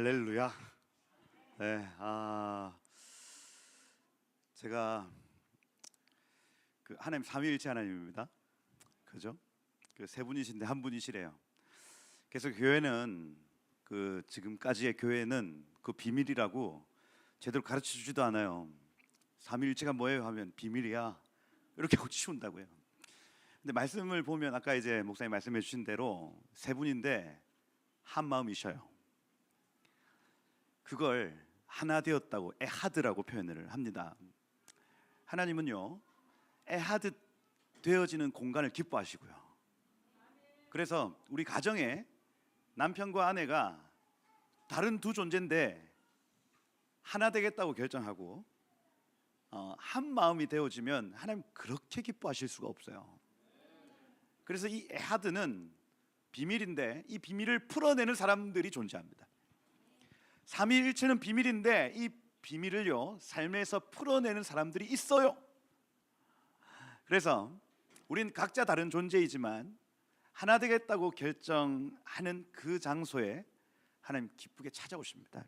할렐루야. 네, 제가 하나님 삼위일체 하나님입니다. 그죠? 세 분이신데 한 분이시래요. 그래서 교회는 지금까지의 교회는 비밀이라고 제대로 가르쳐 주지도 않아요. 삼위일체가 뭐예요 하면 비밀이야 이렇게 하고 치운다고요. 근데 말씀을 보면 아까 이제 목사님 말씀해 주신 대로 세 분인데 한 마음이셔요. 그걸 하나 되었다고 에하드라고 표현을 합니다. 하나님은요 에하드 되어지는 공간을 기뻐하시고요. 그래서 우리 가정에 남편과 아내가 다른 두 존재인데 하나 되겠다고 결정하고 한 마음이 되어지면 하나님 그렇게 기뻐하실 수가 없어요. 그래서 이 에하드는 비밀인데 이 비밀을 풀어내는 사람들이 존재합니다. 삼위일체는 비밀인데 이 비밀을요 삶에서 풀어내는 사람들이 있어요. 그래서 우린 각자 다른 존재이지만 하나 되겠다고 결정하는 그 장소에 하나님 기쁘게 찾아오십니다.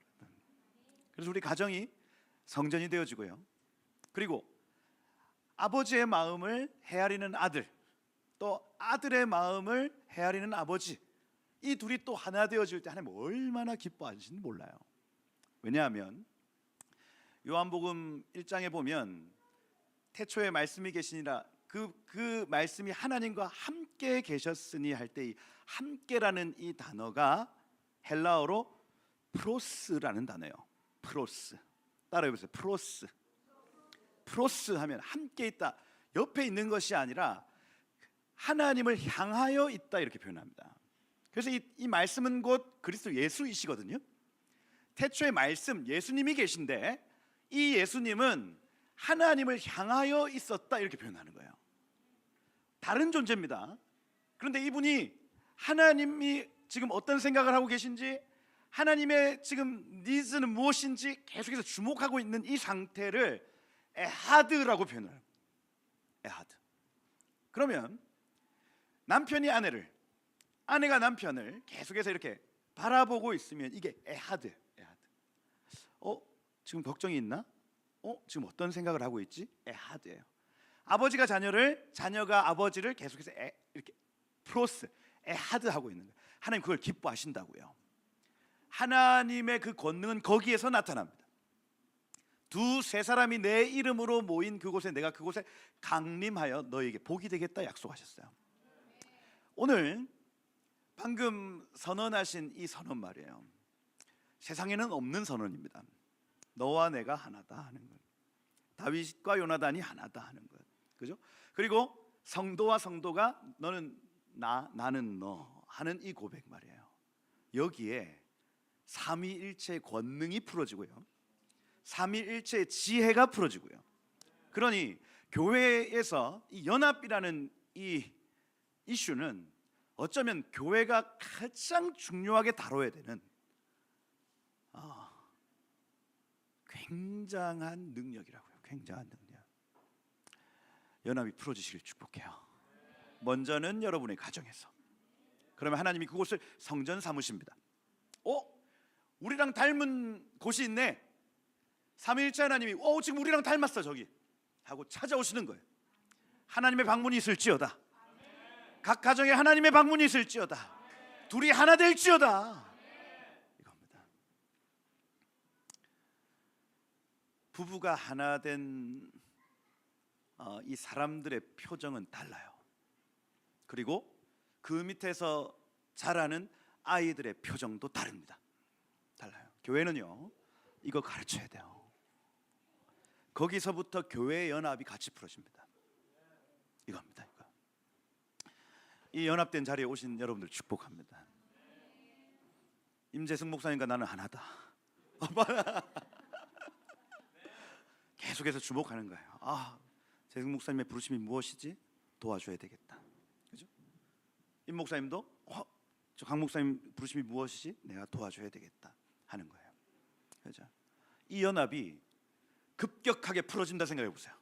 그래서 우리 가정이 성전이 되어지고요. 그리고 아버지의 마음을 헤아리는 아들, 또 아들의 마음을 헤아리는 아버지, 이 둘이 또 하나 되어질 때 하나님 얼마나 기뻐하시는지 몰라요. 왜냐하면 요한복음 1장에 보면 태초에 말씀이 계시니라 그 말씀이 하나님과 함께 계셨으니 할 때 이 함께라는 이 단어가 헬라어로 프로스라는 단어예요. 프로스. 따라해 보세요. 프로스. 프로스 하면 함께 있다, 옆에 있는 것이 아니라 하나님을 향하여 있다 이렇게 표현합니다. 그래서 이 말씀은 곧 그리스도 예수이시거든요. 태초의 말씀 예수님이 계신데 이 예수님은 하나님을 향하여 있었다 이렇게 표현하는 거예요. 다른 존재입니다. 그런데 이분이 하나님이 지금 어떤 생각을 하고 계신지, 하나님의 지금 니즈는 무엇인지 계속해서 주목하고 있는 이 상태를 에하드라고 표현을 해요. 에하드. 그러면 남편이 아내를, 아내가 남편을 계속해서 이렇게 바라보고 있으면 이게 에하드예요. 에하드. 지금 걱정이 있나? 지금 어떤 생각을 하고 있지? 에하드예요. 아버지가 자녀를, 자녀가 아버지를 계속해서 이렇게 프로스, 에하드하고 있는 거예요. 하나님 그걸 기뻐하신다고요. 하나님의 그 권능은 거기에서 나타납니다. 두세 사람이 내 이름으로 모인 그곳에 내가 그곳에 강림하여 너에게 복이 되겠다 약속하셨어요. 오늘 방금 선언하신 이 선언 말이에요. 세상에는 없는 선언입니다. 너와 내가 하나다 하는 것, 다윗과 요나단이 하나다 하는 것, 그죠? 그리고 성도와 성도가 너는 나, 나는 너 하는 이 고백 말이에요. 여기에 삼위일체의 권능이 풀어지고요, 삼위일체의 지혜가 풀어지고요. 그러니 교회에서 이 연합이라는 이 이슈는 어쩌면 교회가 가장 중요하게 다뤄야 되는 굉장한 능력이라고요. 굉장한 능력. 연합이 풀어지시길 축복해요. 먼저는 여러분의 가정에서. 그러면 하나님이 그곳을 성전 삼으십니다. 우리랑 닮은 곳이 있네. 삼위일체 하나님이 지금 우리랑 닮았어 저기 하고 찾아오시는 거예요. 하나님의 방문이 있을지어다. 각 가정에 하나님의 방문이 있을지어다. 둘이 하나 될지어다. 이겁니다. 부부가 하나 된 이 사람들의 표정은 달라요. 그리고 그 밑에서 자라는 아이들의 표정도 다릅니다. 달라요. 교회는요 이거 가르쳐야 돼요. 거기서부터 교회의 연합이 같이 풀어집니다. 이겁니다. 이거. 이 연합된 자리에 오신 여러분들 축복합니다. 임재승 목사님과 나는 하나다. 계속해서 주목하는 거예요. 재승 목사님의 부르심이 무엇이지? 도와줘야 되겠다. 그죠? 임 목사님도 저 강 목사님 부르심이 무엇이지? 내가 도와줘야 되겠다 하는 거예요. 그죠? 이 연합이 급격하게 풀어진다 생각해 보세요.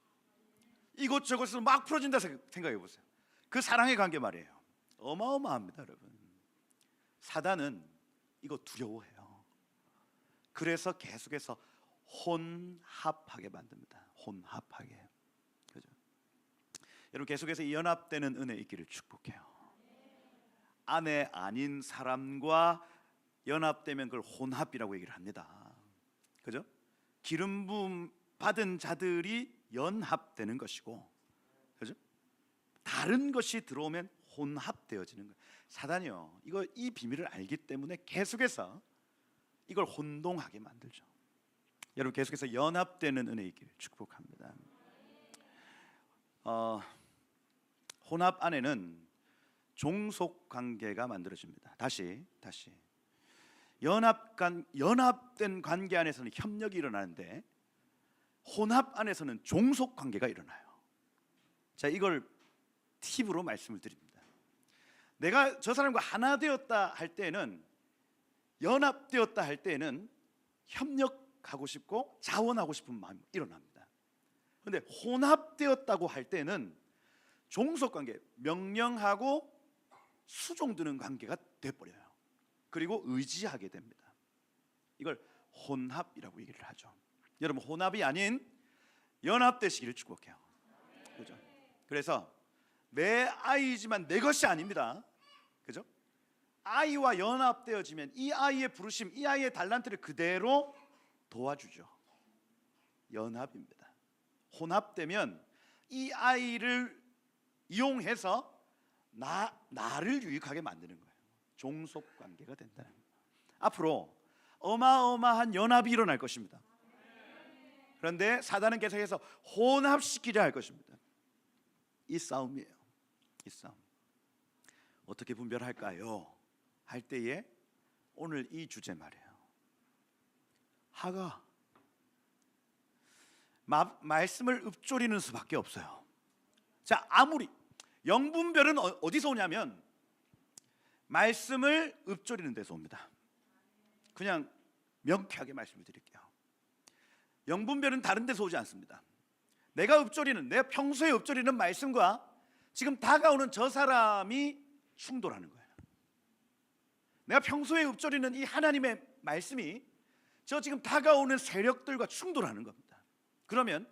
이곳저곳에서 막 풀어진다 생각해 보세요. 그 사랑의 관계 말이에요. 어마어마합니다, 여러분. 사단은 이거 두려워해요. 그래서 계속해서 혼합하게 만듭니다. 혼합하게. 그죠? 여러분, 계속해서 이 연합되는 은혜 있기를 축복해요. 아내 아닌 사람과 연합되면 그걸 혼합이라고 얘기를 합니다. 그죠? 기름 부음 받은 자들이 연합되는 것이고, 그죠? 다른 것이 들어오면 혼합되어지는 거예요. 사단이요, 이 비밀을 알기 때문에 계속해서 이걸 혼동하게 만들죠. 여러분, 계속해서 연합되는 은혜 있기를 축복합니다. 혼합 안에는 종속 관계가 만들어집니다. 다시 연합된 관계 안에서는 협력이 일어나는데 혼합 안에서는 종속 관계가 일어나요. 자, 이걸 팁으로 말씀을 드립니다. 내가 저 사람과 하나 되었다 할 때는, 연합되었다 할 때는 협력하고 싶고 자원하고 싶은 마음이 일어납니다. 그런데 혼합되었다고 할 때는 종속 관계, 명령하고 수종드는 관계가 돼버려요. 그리고 의지하게 됩니다. 이걸 혼합이라고 얘기를 하죠. 여러분, 혼합이 아닌 연합되시기를 축복해요. 그죠? 그래서 내 아이지만 내 것이 아닙니다. 그죠? 아이와 연합되어지면 이 아이의 부르심, 이 아이의 달란트를 그대로 도와주죠. 연합입니다. 혼합되면 이 아이를 이용해서 나를 유익하게 만드는 거예요. 종속 관계가 된다는 거예요. 앞으로 어마어마한 연합이 일어날 것입니다. 그런데 사단은 계속해서 혼합시키려 할 것입니다. 이 싸움이에요. 이 싸움. 어떻게 분별할까요? 할 때에 오늘 이 주제 말이에요. 하가 말씀을 읊조리는 수밖에 없어요. 자, 아무리 영분별은 어디서 오냐면 말씀을 읊조리는 데서 옵니다. 그냥 명쾌하게 말씀을 드릴게요. 영분별은 다른 데서 오지 않습니다. 내가 평소에 읊조리는 말씀과 지금 다가오는 저 사람이 충돌하는 거예요. 내가 평소에 읊조리는 이 하나님의 말씀이 저 지금 다가오는 세력들과 충돌하는 겁니다. 그러면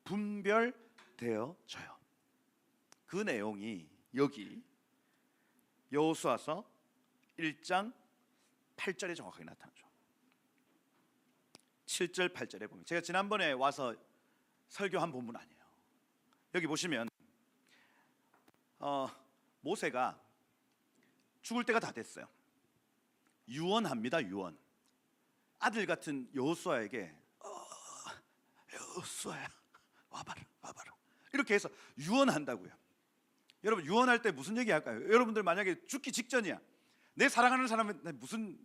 분별되어져요. 그 내용이 여기 여호수아서 1장 8절에 정확하게 나타나죠. 7절 8절에 보면, 제가 지난번에 와서 설교한 본문 아니에요. 여기 보시면 모세가 죽을 때가 다 됐어요. 유언합니다. 유언. 아들 같은 여호수아에게 여호수아야 와봐라 이렇게 해서 유언한다고요. 여러분, 유언할 때 무슨 얘기 할까요? 여러분들 만약에 죽기 직전이야. 내 사랑하는 사람한테 무슨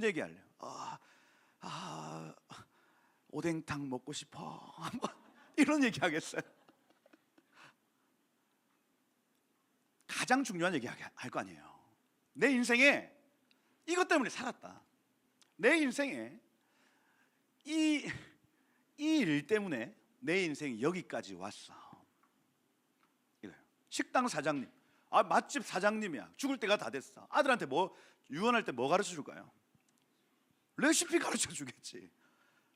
얘기 할래요? 오뎅탕 먹고 싶어 이런 얘기 하겠어요? 가장 중요한 얘기 할 거 아니에요. 내 인생에 이것 때문에 살았다. 내 인생에 이 일 때문에 내 인생이 여기까지 왔어. 이래요. 식당 사장님, 맛집 사장님이야. 죽을 때가 다 됐어. 아들한테 유언할 때 뭐 가르쳐 줄까요? 레시피 가르쳐 주겠지.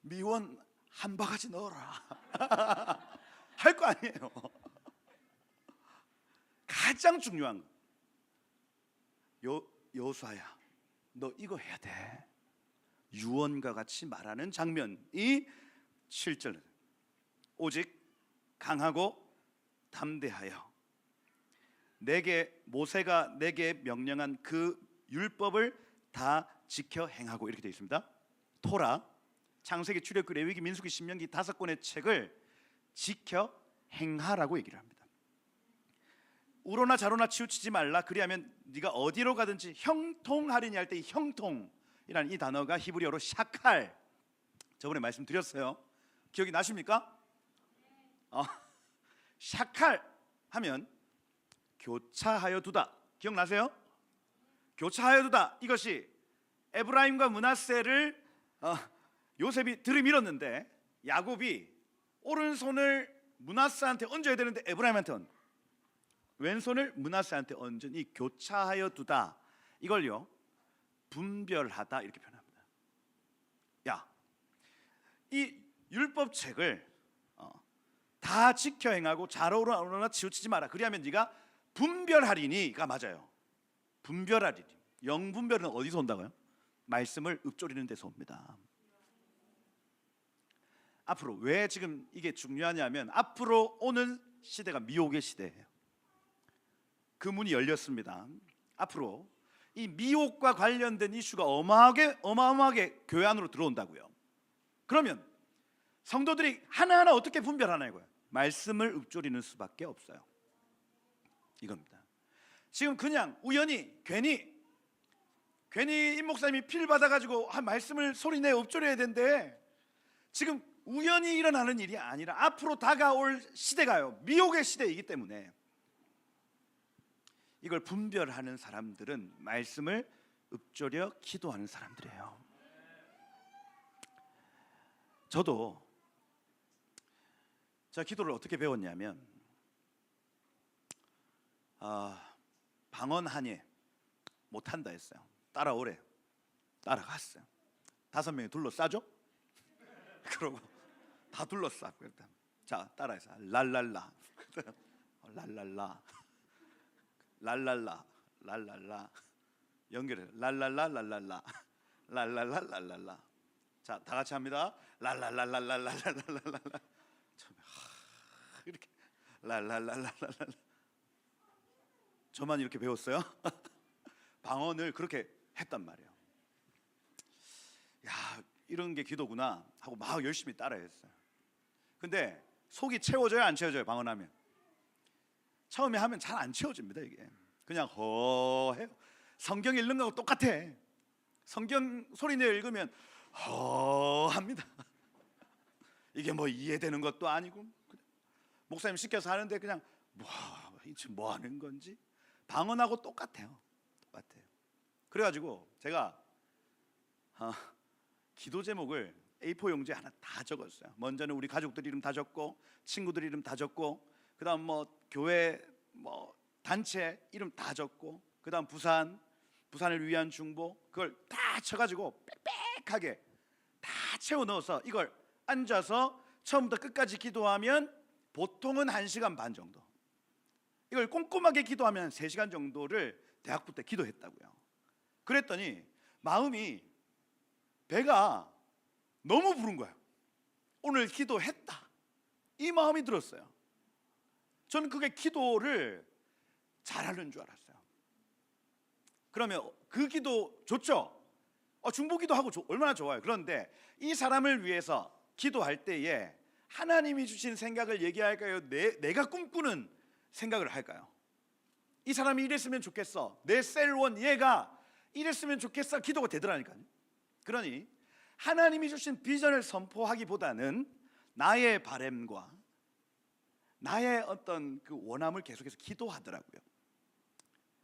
미원 한 바가지 넣어라 할 거 아니에요. 가장 중요한 거, 여호수아야 너 이거 해야 돼. 유언과 같이 말하는 장면이 7절. 오직 강하고 담대하여 모세가 내게 명령한 그 율법을 다 지켜 행하고, 이렇게 되어 있습니다. 토라, 창세기, 출애굽기, 레위기, 민수기, 신명기 5권의 책을 지켜 행하라고 얘기를 합니다. 우로나 자로나 치우치지 말라. 그리하면 네가 어디로 가든지 형통하리니 할 때 이 형통이라는 이 단어가 히브리어로 샤칼, 저번에 말씀드렸어요. 기억이 나십니까? 샤칼 하면 교차하여 두다. 기억나세요? 교차하여 두다. 이것이 에브라임과 므낫세를 요셉이 들이밀었는데 야곱이 오른손을 므낫세한테 얹어야 되는데 에브라임한테 왼손을 므낫세한테 얹은 이 교차하여 두다, 이걸요 분별하다 이렇게 표현합니다. 이 율법책을 다 지켜 행하고 좌로나 치우치지 마라. 그리하면 네가 분별하리니가 맞아요. 분별하리니. 영분별은 어디서 온다고요? 말씀을 읊조리는 데서 옵니다. 앞으로 왜 지금 이게 중요하냐면 앞으로 오는 시대가 미혹의 시대예요. 그 문이 열렸습니다. 앞으로 이 미혹과 관련된 이슈가 어마어마하게 교회 안으로 들어온다고요. 그러면 성도들이 하나하나 어떻게 분별하나요? 말씀을 읊조리는 수밖에 없어요. 이겁니다. 지금 그냥 우연히 괜히 임 목사님이 필 받아가지고 말씀을 소리내 읊조려야 되는데 지금 우연히 일어나는 일이 아니라 앞으로 다가올 시대가요, 미혹의 시대이기 때문에 이걸 분별하는 사람들은 말씀을 읊조려 기도하는 사람들이에요. 저도 제가 기도를 어떻게 배웠냐면 방언 한예 못한다 했어요. 따라오래. 따라갔어요. 5명이 둘러싸죠. 그러고 다 둘러싸고 일단 자 따라해서 랄랄라 랄랄라 랄랄라 랄랄라 연결해 랄랄라 랄랄라 랄랄라 랄랄라 자 다 같이 합니다. 랄랄랄랄랄랄랄랄라 이렇게 랄랄랄랄랄 저만 이렇게 배웠어요? 방언을 그렇게 했단 말이에요. 야 이런 게 기도구나 하고 막 열심히 따라했어요. 근데 속이 채워져요 안 채워져요? 방언하면 처음에 하면 잘 안 채워집니다. 이게 그냥 허해요. 성경 읽는 거하고 똑같아. 성경 소리내어 읽으면 허합니다. 이게 뭐 이해되는 것도 아니고 목사님 시켜서 하는데 그냥 뭐 하는 건지 방언하고 똑같아요. 그래가지고 제가 기도 제목을 A4 용지에 하나 다 적었어요. 먼저는 우리 가족들 이름 다 적고 친구들 이름 다 적고 그다음 뭐 교회 뭐 단체 이름 다 적고 그다음 부산을 위한 중보 그걸 다 쳐가지고 빽빽하게 다 채워 넣어서 이걸 앉아서 처음부터 끝까지 기도하면 보통은 1시간 반 정도, 이걸 꼼꼼하게 기도하면 3시간 정도를 대학부 때 기도했다고요. 그랬더니 마음이 배가 너무 부른 거예요. 오늘 기도했다 이 마음이 들었어요. 저는 그게 기도를 잘하는 줄 알았어요. 그러면 그 기도 좋죠? 중보기도 하고 얼마나 좋아요. 그런데 이 사람을 위해서 기도할 때에 하나님이 주신 생각을 얘기할까요? 내가 꿈꾸는 생각을 할까요? 이 사람이 이랬으면 좋겠어, 내 셀원 얘가 이랬으면 좋겠어, 기도가 되더라니까요. 그러니 하나님이 주신 비전을 선포하기보다는 나의 바램과 나의 어떤 그 원함을 계속해서 기도하더라고요.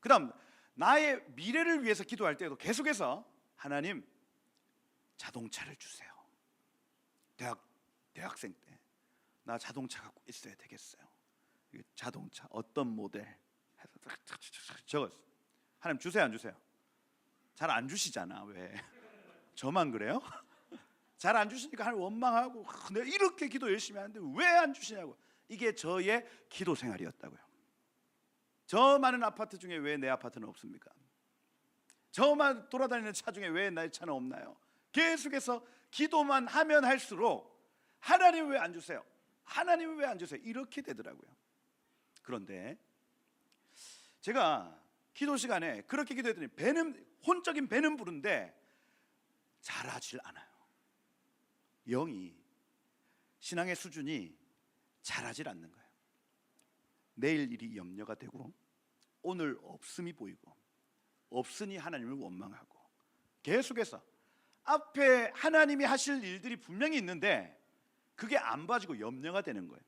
그 다음 나의 미래를 위해서 기도할 때도 계속해서 하나님 자동차를 주세요. 대학생 때 나 자동차 갖고 있어야 되겠어요. 자동차 어떤 모델 해서 적었어요. 하나님 주세요 안 주세요? 잘 안 주시잖아. 왜? 저만 그래요? 잘 안 주시니까 하나님 원망하고 내가 이렇게 기도 열심히 하는데 왜 안 주시냐고. 이게 저의 기도 생활이었다고요. 저 많은 아파트 중에 왜 내 아파트는 없습니까? 저만 돌아다니는 차 중에 왜 나의 차는 없나요? 계속해서 기도만 하면 할수록 하나님 왜 안 주세요? 하나님 왜 안 주세요? 이렇게 되더라고요. 그런데 제가 기도 시간에 그렇게 기도했더니 혼적인 배는 부른데 잘하질 않아요. 영이, 신앙의 수준이 잘하질 않는 거예요. 내일 일이 염려가 되고 오늘 없음이 보이고 없으니 하나님을 원망하고 계속해서 앞에 하나님이 하실 일들이 분명히 있는데 그게 안 봐지고 염려가 되는 거예요.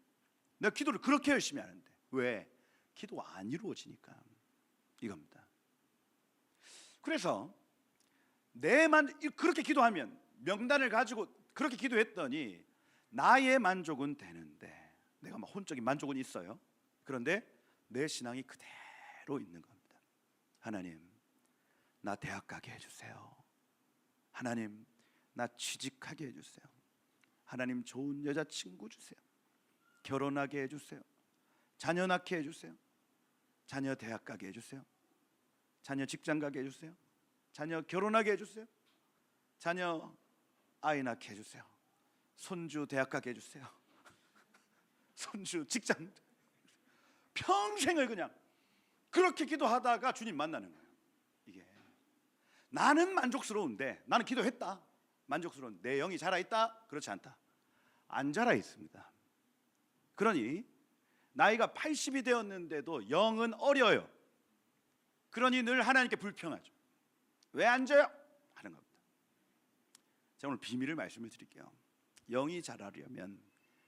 내가 기도를 그렇게 열심히 하는데 왜? 기도가 안 이루어지니까 이겁니다. 그래서 그렇게 기도하면 명단을 가지고 그렇게 기도했더니 나의 만족은 되는데 내가 막 혼적인 만족은 있어요. 그런데 내 신앙이 그대로 있는 겁니다. 하나님 나 대학 가게 해주세요. 하나님 나 취직하게 해주세요. 하나님 좋은 여자친구 주세요. 결혼하게 해주세요. 자녀 낳게 해주세요. 자녀 대학 가게 해주세요. 자녀 직장 가게 해주세요. 자녀 결혼하게 해주세요. 자녀 아이 낳게 해주세요. 손주 대학 가게 해주세요. 손주 직장. 평생을 그냥 그렇게 기도하다가 주님 만나는 거예요. 이게 나는 만족스러운데, 나는 기도했다, 만족스러운 내 영이 자라있다? 그렇지 않다. 안 자라있습니다. 그러니 나이가 80이 되었는데도 영은 어려요. 그러니 늘 하나님께 불평하죠. 왜 안 자요? 하는 겁니다. 제가 오늘 비밀을 말씀을 드릴게요. 영이 자라려면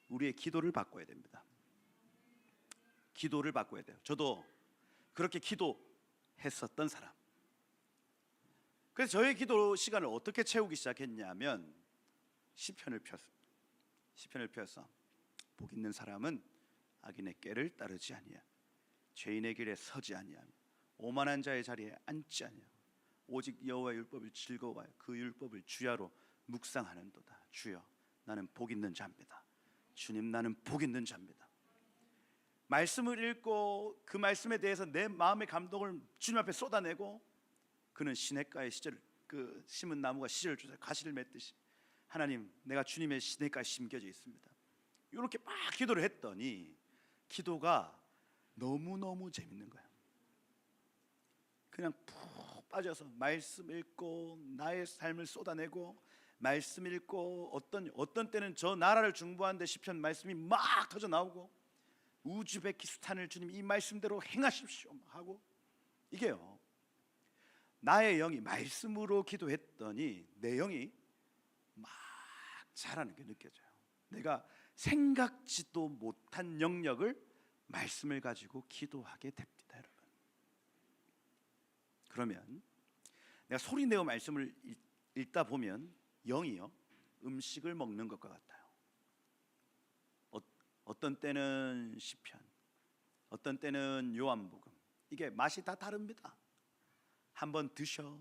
우리의 기도를 바꿔야 됩니다. 기도를 바꿔야 돼요. 저도 그렇게 기도했었던 사람. 그래서 저의 기도 시간을 어떻게 채우기 시작했냐면 시편을 폈습니다. 시편을 펴서 복 있는 사람은 악인의 꾀를 따르지 아니하며 죄인의 길에 서지 아니하며 오만한 자의 자리에 앉지 아니하며 오직 여호와의 율법을 즐거워하여 그 율법을 주야로 묵상하는도다. 주여, 나는 복 있는 자입니다. 주님, 나는 복 있는 자입니다. 말씀을 읽고 그 말씀에 대해서 내 마음의 감동을 주님 앞에 쏟아내고, 그는 시냇가에 그 심은 나무가 씨를 주사 가시를 맺듯이 하나님, 내가 주님의 시냇가에 심겨져 있습니다. 이렇게 막 기도를 했더니 기도가 너무너무 재밌는 거예요. 그냥 푹 빠져서 말씀 읽고 나의 삶을 쏟아내고, 말씀 읽고 어떤 때는 저 나라를 중보하는데 시편 말씀이 막 터져 나오고, 우즈베키스탄을 주님 이 말씀대로 행하십시오 하고, 이게요, 나의 영이 말씀으로 기도했더니 내 영이 막 자라는 게 느껴져요. 내가 생각지도 못한 영역을 말씀을 가지고 기도하게 됩니다, 여러분. 그러면 내가 소리내어 말씀을 읽다 보면 영이요, 음식을 먹는 것과 같아요. 어떤 때는 시편, 어떤 때는 요한복음. 이게 맛이 다 다릅니다. 한번 드셔봐.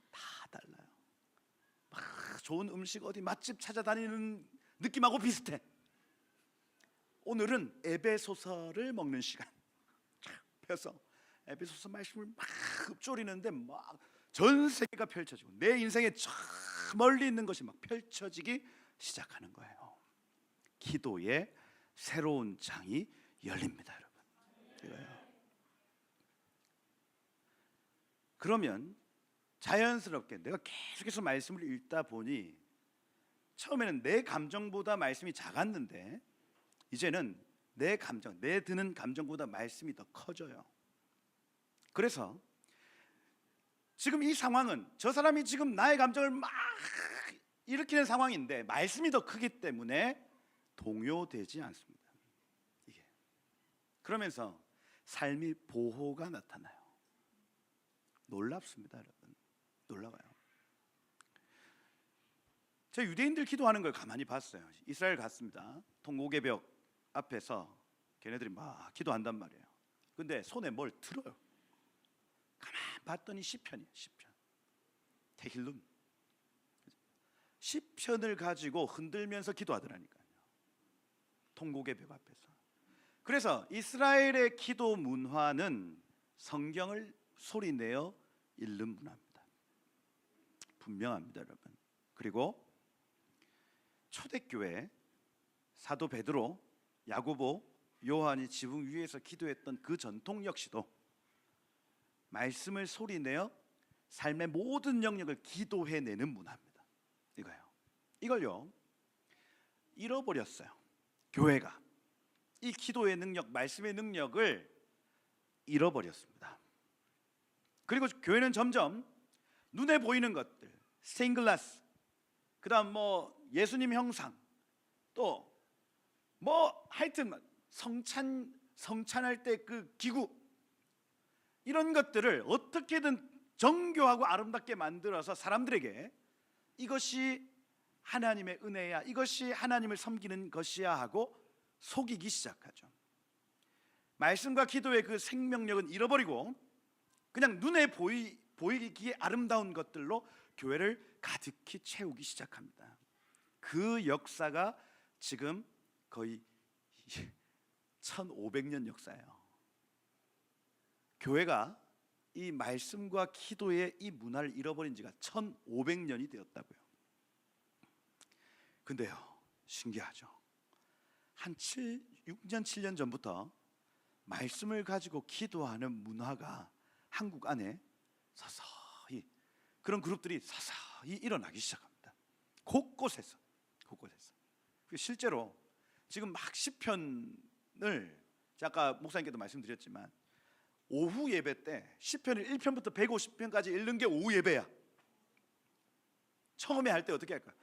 다 달라요. 막 좋은 음식 어디 맛집 찾아다니는 느낌하고 비슷해. 오늘은 에베소서를 먹는 시간. 펴서 에베소서 말씀을 막 읊조리는데 막 전 세계가 펼쳐지고 내 인생에 저 멀리 있는 것이 막 펼쳐지기 시작하는 거예요. 기도의 새로운 장이 열립니다, 여러분. 이거요. 그러면 자연스럽게 내가 계속해서 말씀을 읽다 보니 처음에는 내 감정보다 말씀이 작았는데 이제는 내 감정, 내 드는 감정보다 말씀이 더 커져요. 그래서 지금 이 상황은 저 사람이 지금 나의 감정을 막 일으키는 상황인데 말씀이 더 크기 때문에 동요되지 않습니다. 이게 그러면서 삶이 보호가 나타나요. 놀랍습니다, 여러분. 놀라워요. 제가 유대인들 기도하는 걸 가만히 봤어요. 이스라엘 갔습니다. 통곡의 벽 앞에서 걔네들이 막 기도한단 말이에요. 근데 손에 뭘 들어요. 가만 봤더니 시편이에요. 시편. 테힐룸. 시편을 가지고 흔들면서 기도하더라니까요. 통곡의 벽 앞에서. 그래서 이스라엘의 기도 문화는 성경을 소리내어 읽는 문화입니다. 분명합니다, 여러분. 그리고 초대교회 사도 베드로, 야고보, 요한이 지붕 위에서 기도했던 그 전통 역시도 말씀을 소리내어 삶의 모든 영역을 기도해내는 문화입니다. 이걸요 잃어버렸어요. 교회가 이 기도의 능력, 말씀의 능력을 잃어버렸습니다. 그리고 교회는 점점 눈에 보이는 것들, 스테인글라스, 그다음 예수님 형상, 또 하여튼 성찬할 때 그 기구, 이런 것들을 어떻게든 정교하고 아름답게 만들어서 사람들에게 이것이 하나님의 은혜야, 이것이 하나님을 섬기는 것이야 하고 속이기 시작하죠. 말씀과 기도의 그 생명력은 잃어버리고 그냥 눈에 보이기에 아름다운 것들로 교회를 가득히 채우기 시작합니다. 그 역사가 지금 거의 1500년 역사예요. 교회가 이 말씀과 기도의 이 문화를 잃어버린 지가 1500년이 되었다고요. 근데요, 신기하죠. 한 6년 7년 전부터 말씀을 가지고 기도하는 문화가 한국 안에 서서히, 그런 그룹들이 서서히 일어나기 시작합니다. 곳곳에서. 실제로 지금 막 시편을, 아까 목사님께도 말씀드렸지만 오후 예배 때 시편을 1편부터 150편까지 읽는 게 오후 예배야. 처음에 할 때 어떻게 할까요?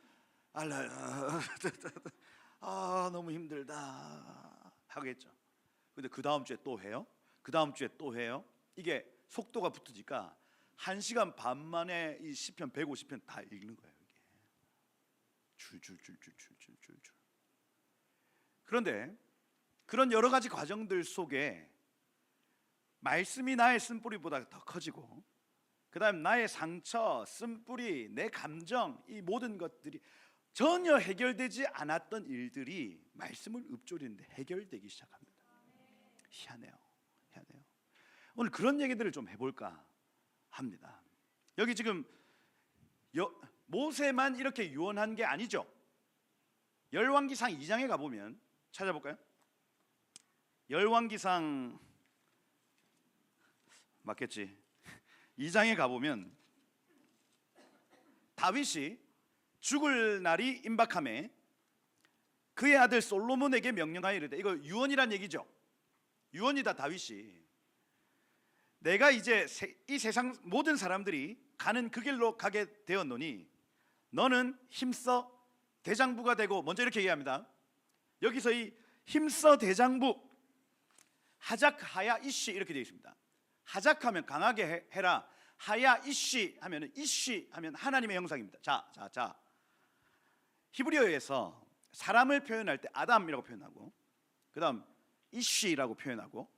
너무 힘들다 하겠죠. 근데 그 다음 주에 또 해요. 그 다음 주에 또 해요. 이게 속도가 붙으니까 1시간 반 만에 이 시편 150편 다 읽는 거예요. 이게 줄줄줄줄줄줄줄. 그런데 그런 여러 가지 과정들 속에 말씀이 나의 쓴뿌리보다 더 커지고, 그 다음 나의 상처, 쓴뿌리, 내 감정, 이 모든 것들이 전혀 해결되지 않았던 일들이 말씀을 읊조리는데 해결되기 시작합니다. 희한해요. 오늘 그런 얘기들을 좀 해볼까 합니다. 여기 지금 모세만 이렇게 유언한 게 아니죠. 열왕기상 2장에 가보면, 찾아볼까요? 열왕기상 맞겠지? 2장에 가보면 다윗이 죽을 날이 임박함에 그의 아들 솔로몬에게 명령하여 이르되, 이거 유언이란 얘기죠. 유언이다. 다윗이 내가 이제 이 세상 모든 사람들이 가는 그 길로 가게 되었노니 너는 힘써 대장부가 되고, 먼저 이렇게 얘기합니다. 여기서 이 힘써 대장부, 하작하야 이씨 이렇게 되어 있습니다. 하작하면 강하게 해라, 하야 이씨 하면, 이씨 하면 하나님의 형상입니다. 자 히브리어에서 사람을 표현할 때 아담이라고 표현하고, 그 다음 이씨라고 표현하고,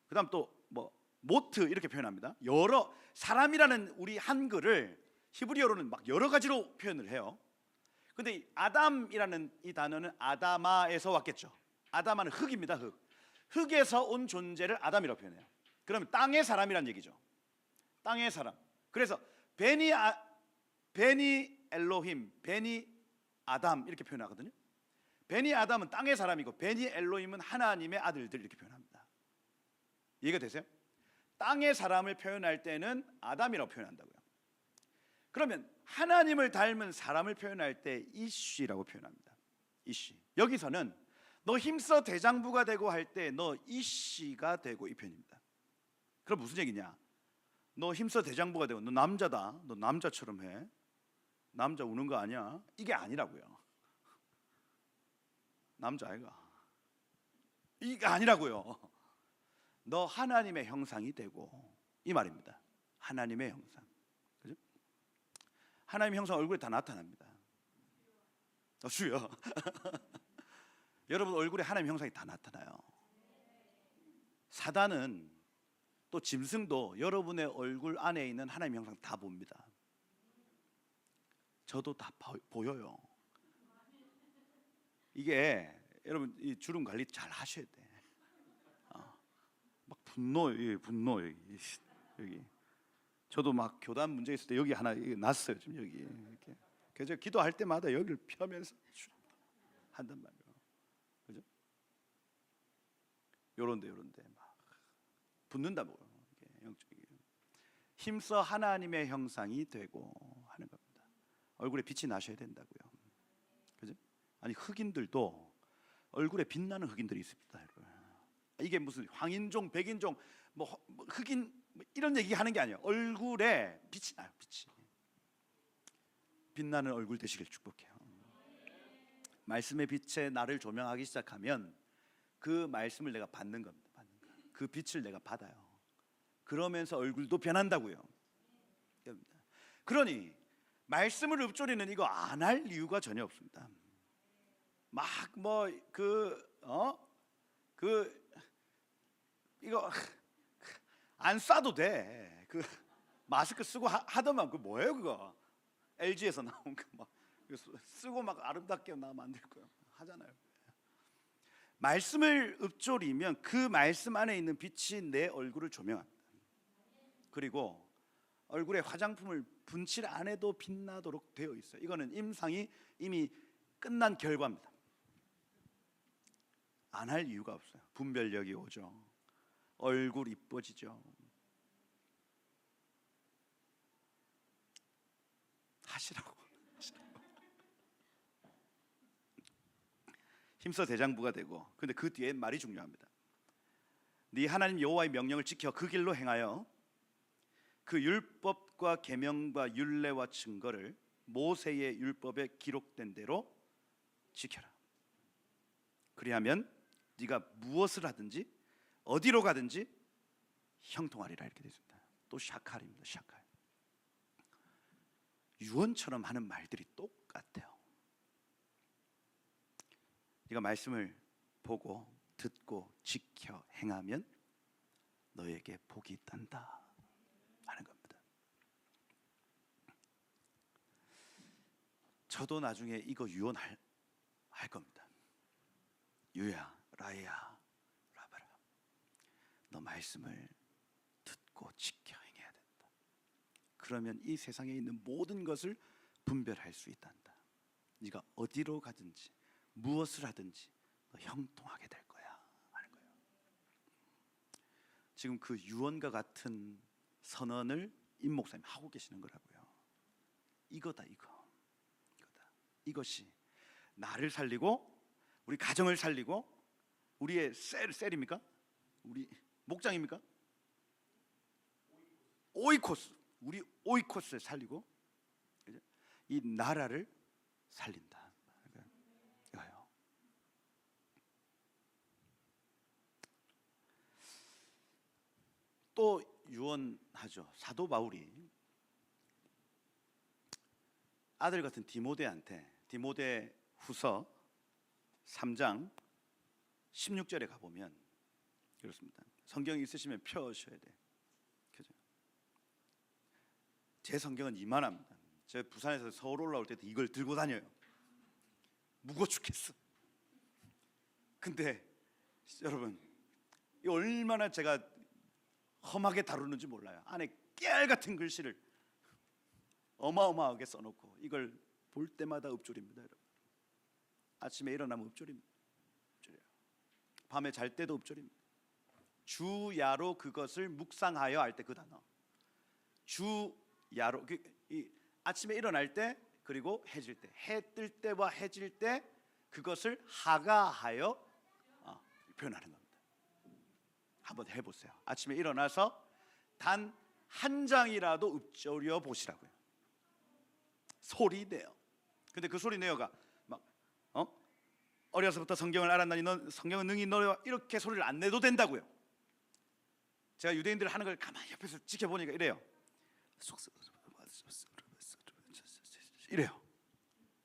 그 다음 또 뭐 모트 이렇게 표현합니다. 여러 사람이라는 우리 한글을 히브리어로는 막 여러 가지로 표현을 해요. 근데 이 아담이라는 이 단어는 아다마에서 왔겠죠. 아다마는 흙입니다. 흙에서 온 존재를 아담이라고 표현해요. 그러면 땅의 사람이란 얘기죠. 땅의 사람. 그래서 베니 엘로힘, 베니 아담 이렇게 표현하거든요. 베니 아담은 땅의 사람이고, 베니 엘로힘은 하나님의 아들들 이렇게 표현합니다. 이해가 되세요? 땅의 사람을 표현할 때는 아담이라고 표현한다고요. 그러면 하나님을 닮은 사람을 표현할 때 이씨라고 표현합니다. 이씨. 여기서는 너 힘써 대장부가 되고 할 때 너 이씨가 되고, 이 표현입니다. 그럼 무슨 얘기냐? 너 힘써 대장부가 되고, 너 남자다, 너 남자처럼 해, 남자 우는 거 아니야, 이게 아니라고요. 남자 아이가, 이게 아니라고요. 너 하나님의 형상이 되고, 이 말입니다. 하나님의 형상. 그죠? 하나님의 형상 얼굴에 다 나타납니다. 주여. 여러분 얼굴에 하나님의 형상이 다 나타나요. 사단은, 또 짐승도 여러분의 얼굴 안에 있는 하나님의 형상 다 봅니다. 저도 다 보여요. 이게 여러분 이 주름 관리 잘 하셔야 돼. 막 분노 여기. 저도 막 교단 문제 있을 때 여기 하나 났어요. 지금 여기 이렇게. 그래서 기도할 때마다 여기를 펴면서 한단 말이에요. 그죠? 요런데 막 붙는다 뭐. 힘써 하나님의 형상이 되고 하는 겁니다. 얼굴에 빛이 나셔야 된다고요. 그죠? 아니 흑인들도 얼굴에 빛나는 흑인들이 있습니다. 이게 무슨 황인종, 백인종, 뭐 흑인 이런 얘기 하는 게 아니에요. 얼굴에 빛이 나요. 빛나는 얼굴 되시길 축복해요. 말씀의 빛에 나를 조명하기 시작하면 그 말씀을 내가 받는 겁니다. 그 빛을 내가 받아요. 그러면서 얼굴도 변한다고요. 그러니 말씀을 읊조리는 이거 안 할 이유가 전혀 없습니다. 막 뭐 이거 안 쏴도 돼. 그 마스크 쓰고 하더만 그 뭐예요 그거? LG에서 나온 거 막 쓰고 막 아름답게 나 만들 거예요. 하잖아요. 말씀을 읊조리면 그 말씀 안에 있는 빛이 내 얼굴을 조명합니다. 그리고 얼굴에 화장품을 분칠 안 해도 빛나도록 되어 있어요. 이거는 임상이 이미 끝난 결과입니다. 안 할 이유가 없어요. 분별력이 오죠. 얼굴 이뻐지죠. 하시라고. 힘써 대장부가 되고. 근데 그 뒤에 말이 중요합니다. 네 하나님 여호와의 명령을 지켜 그 길로 행하여 그 율법과 계명과 율례와 증거를 모세의 율법에 기록된 대로 지켜라. 그리하면 네가 무엇을 하든지 어디로 가든지 형통하리라. 이렇게 되어 있습니다. 또 샤칼입니다. 샤칼. 유언처럼 하는 말들이 똑같아요. 네가 말씀을 보고 듣고 지켜 행하면 너에게 복이 있단다 하는 겁니다. 저도 나중에 이거 유언할 겁니다. 유야, 라야, 라바라, 너 말씀을 듣고 지켜 행해야 된다. 그러면 이 세상에 있는 모든 것을 분별할 수 있단다. 네가 어디로 가든지 무엇을 하든지 너 형통하게 될 거야 하는 거예요. 지금 그 유언과 같은 선언을 임 목사님 하고 계시는 거라고요. 이거다. 이것이 나를 살리고 우리 가정을 살리고 우리의 셀입니까? 우리 목장입니까? 오이코스. 우리 오이코스를 살리고 이 나라를 살린다. 이거예요. 또 유언하죠. 사도 바울이 아들 같은 디모데 후서 3장 16절에 가보면 그렇습니다. 성경 있으시면 펴셔야 돼. 그죠? 제 성경은 이만합니다. 제가 부산에서 서울 올라올 때도 이걸 들고 다녀요. 무거워 죽겠어. 근데 여러분, 이 얼마나 제가 험하게 다루는지 몰라요. 안에 깨알 같은 글씨를 어마어마하게 써놓고 이걸 볼 때마다 읊조립니다. 여러분. 아침에 일어나면 읊조립니다. 밤에 잘 때도 읊조립니다. 주야로 그것을 묵상하여 할 때 그 단어 주야로, 아침에 일어날 때 그리고 해질 때, 해 뜰 때와 해질 때 그것을 하가하여 표현하는 겁니다. 한번 해보세요. 아침에 일어나서 단 한 장이라도 읊조려 보시라고요. 소리 내요. 근데 그 소리 내어가 막 어려서부터 성경을 알았나니 넌 성경은 능히 너와 이렇게 소리를 안 내도 된다고요. 제가 유대인들 하는 걸 가만히 옆에서 지켜보니까 이래요. 이래요.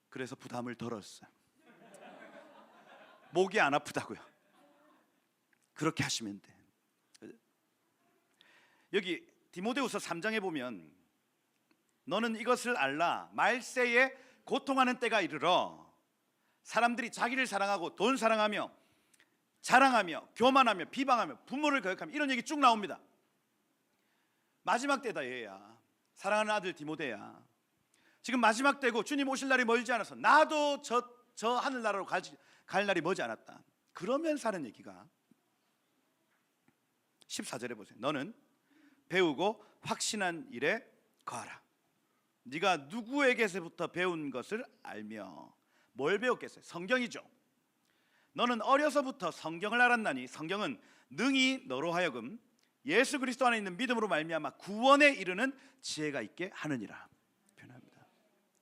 그래서 부담을 덜었어요. 목이 안 아프다고요. 그렇게 하시면 돼. 여기 디모데후서 3장에 보면 너는 이것을 알라. 말세에 고통하는 때가 이르러 사람들이 자기를 사랑하고 돈 사랑하며 자랑하며 교만하며 비방하며 부모를 거역하며 이런 얘기 쭉 나옵니다. 마지막 때다 얘야. 사랑하는 아들 디모데야. 지금 마지막 때고 주님 오실 날이 멀지 않아서 나도 저 하늘나라로 갈 날이 머지 않았다. 그러면서 하는 얘기가 14절에 보세요. 너는 배우고 확신한 일에 거하라. 네가 누구에게서부터 배운 것을 알며. 뭘 배웠겠어요? 성경이죠. 너는 어려서부터 성경을 알았나니 성경은 능히 너로 하여금 예수 그리스도 안에 있는 믿음으로 말미암아 구원에 이르는 지혜가 있게 하느니라 표현합니다.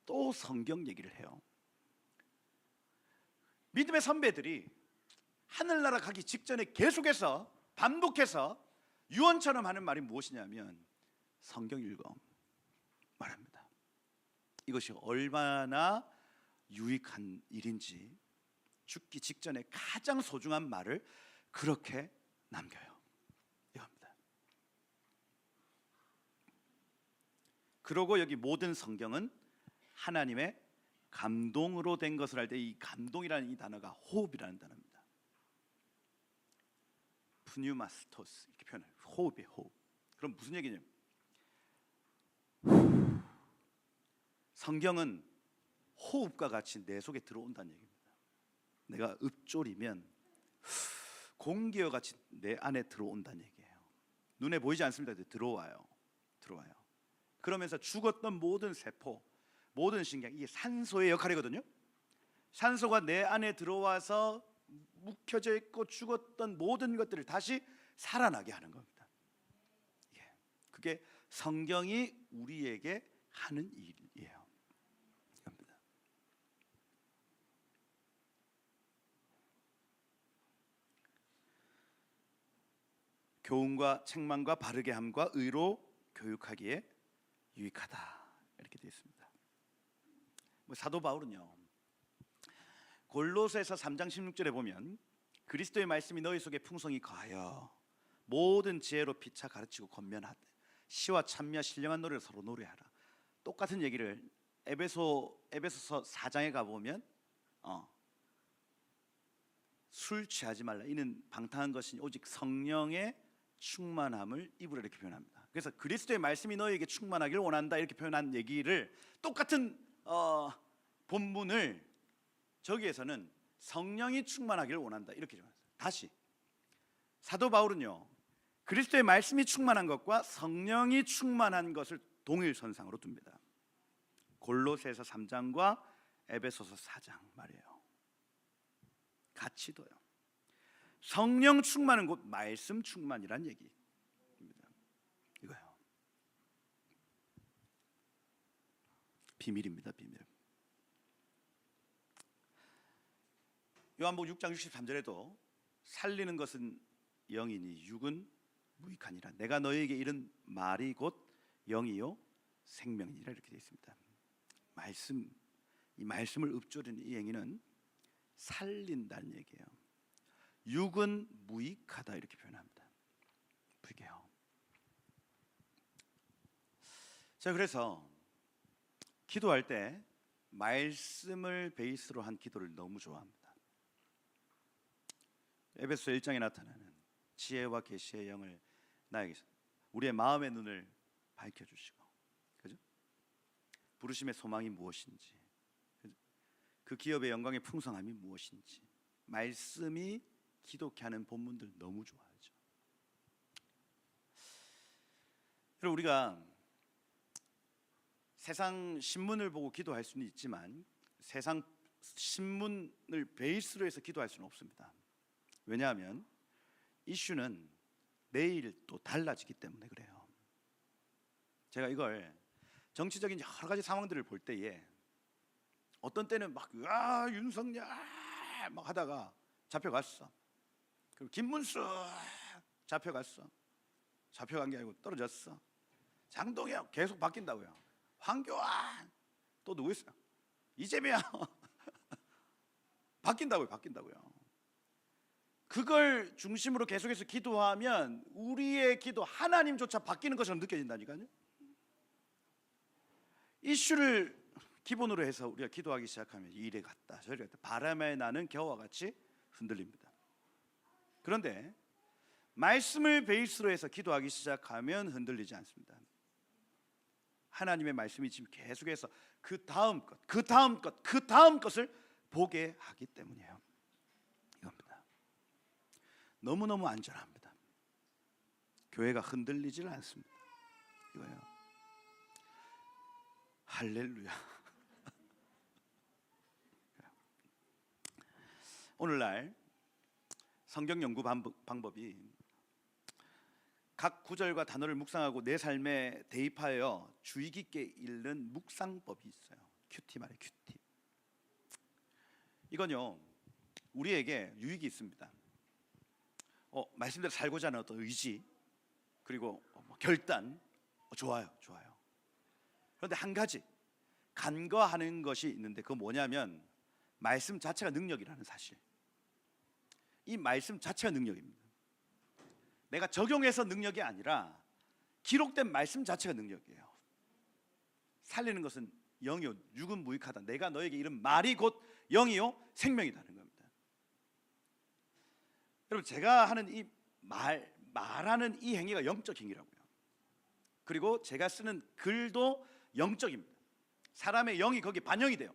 또 성경 얘기를 해요. 믿음의 선배들이 하늘나라 가기 직전에 계속해서 반복해서 유언처럼 하는 말이 무엇이냐면 성경 읽어 말합니다. 이것이 얼마나 유익한 일인지 죽기 직전에 가장 소중한 말을 그렇게 남겨요. 이겁니다. 그러고 여기 모든 성경은 하나님의 감동으로 된 것을 할 때 이 감동이라는 이 단어가 호흡이라는 단어입니다. 푸뉴마스토스 이렇게 표현해요. 호흡이에요. 호흡. 그럼 무슨 얘기냐면 성경은 호흡과 같이 내 속에 들어온다는 얘기입니다. 내가 읊조리면 공기와 같이 내 안에 들어온다는 얘기예요. 눈에 보이지 않습니다. 들어와요. 그러면서 죽었던 모든 세포, 모든 신경, 이게 산소의 역할이거든요. 산소가 내 안에 들어와서 묵혀져 있고 죽었던 모든 것들을 다시 살아나게 하는 겁니다. 그게 성경이 우리에게 하는 일이에요. 이겁니다. 교훈과 책망과 바르게 함과 의로 교육하기에 유익하다 이렇게 되어 있습니다. 사도 바울은요 골로새서 3장 16절에 보면 그리스도의 말씀이 너희 속에 풍성히 거하여 모든 지혜로 피차 가르치고 권면하되 시와 찬미와 신령한 노래를 서로 노래하라. 똑같은 얘기를 에베소서 4장에 가보면 술 취하지 말라. 이는 방탕한 것이니 오직 성령의 충만함을 입으라 이렇게 표현합니다. 그래서 그리스도의 말씀이 너희에게 충만하기를 원한다 이렇게 표현한 얘기를 똑같은 본문을 저기에서는 성령이 충만하기를 원한다 이렇게 표현합니다. 다시 사도 바울은요 그리스도의 말씀이 충만한 것과 성령이 충만한 것을 동일선상으로 둡니다. 골로새서 3장과 에베소서 4장 말이에요. 같이 둬요. 성령 충만은 곧 말씀 충만이란 얘기입니다. 이거요. 비밀입니다. 비밀. 요한복음 6장 63절에도 살리는 것은 영이니 육은 무익하니라. 내가 너희에게 이른 말이 곧 영이요 생명이니라 이렇게 되어 있습니다. 이 말씀을 읊조리는 이 행위는 살린다는 얘기예요. 육은 무익하다 이렇게 표현합니다. 무익해요. 자, 그래서 기도할 때 말씀을 베이스로 한 기도를 너무 좋아합니다. 에베소 1장에 나타나는 지혜와 계시의 영을 나에게 우리의 마음의 눈을 밝혀주시고, 그죠? 부르심의 소망이 무엇인지, 그죠? 그 기업의 영광의 풍성함이 무엇인지 말씀이 기독케 하는 본문들 너무 좋아하죠. 그리고 우리가 세상 신문을 보고 기도할 수는 있지만 세상 신문을 베이스로 해서 기도할 수는 없습니다. 왜냐하면 이슈는 내일 또 달라지기 때문에 그래요. 제가 이걸 정치적인 여러 가지 상황들을 볼 때에 어떤 때는 막 윤석열 막 하다가 잡혀갔어. 그리고 김문수 잡혀갔어. 잡혀간 게 아니고 떨어졌어. 장동혁 계속 바뀐다고요. 황교안 또 누구 있어요? 이재명 바뀐다고요. 그걸 중심으로 계속해서 기도하면 우리의 기도 하나님조차 바뀌는 것처럼 느껴진다니까요. 이슈를 기본으로 해서 우리가 기도하기 시작하면 이래 갔다 저래 갔다 바람에 나는 겨와 같이 흔들립니다. 그런데 말씀을 베이스로 해서 기도하기 시작하면 흔들리지 않습니다. 하나님의 말씀이 지금 계속해서 그 다음 것을 보게 하기 때문이에요. 이겁니다. 너무너무 안전합니다. 교회가 흔들리질 않습니다. 이거예요. 할렐루야. 오늘날 성경 연구 방법이 각 구절과 단어를 묵상하고 내 삶에 대입하여 주의 깊게 읽는 묵상법이 있어요. 큐티 말이에요. 큐티. 이건요 우리에게 유익이 있습니다. 말씀대로 살고자 하는 어떤 의지 그리고 결단 좋아요. 그런데 한 가지 간과하는 것이 있는데 그건 뭐냐면 말씀 자체가 능력이라는 사실. 이 말씀 자체가 능력입니다. 내가 적용해서 능력이 아니라 기록된 말씀 자체가 능력이에요. 살리는 것은 영이요 육은 무익하다. 내가 너에게 이른 말이 곧 영이요 생명이다는 겁니다. 여러분, 제가 하는 이 말하는 이 행위가 영적 행위라고요. 그리고 제가 쓰는 글도 영적입니다. 사람의 영이 거기 반영이 돼요.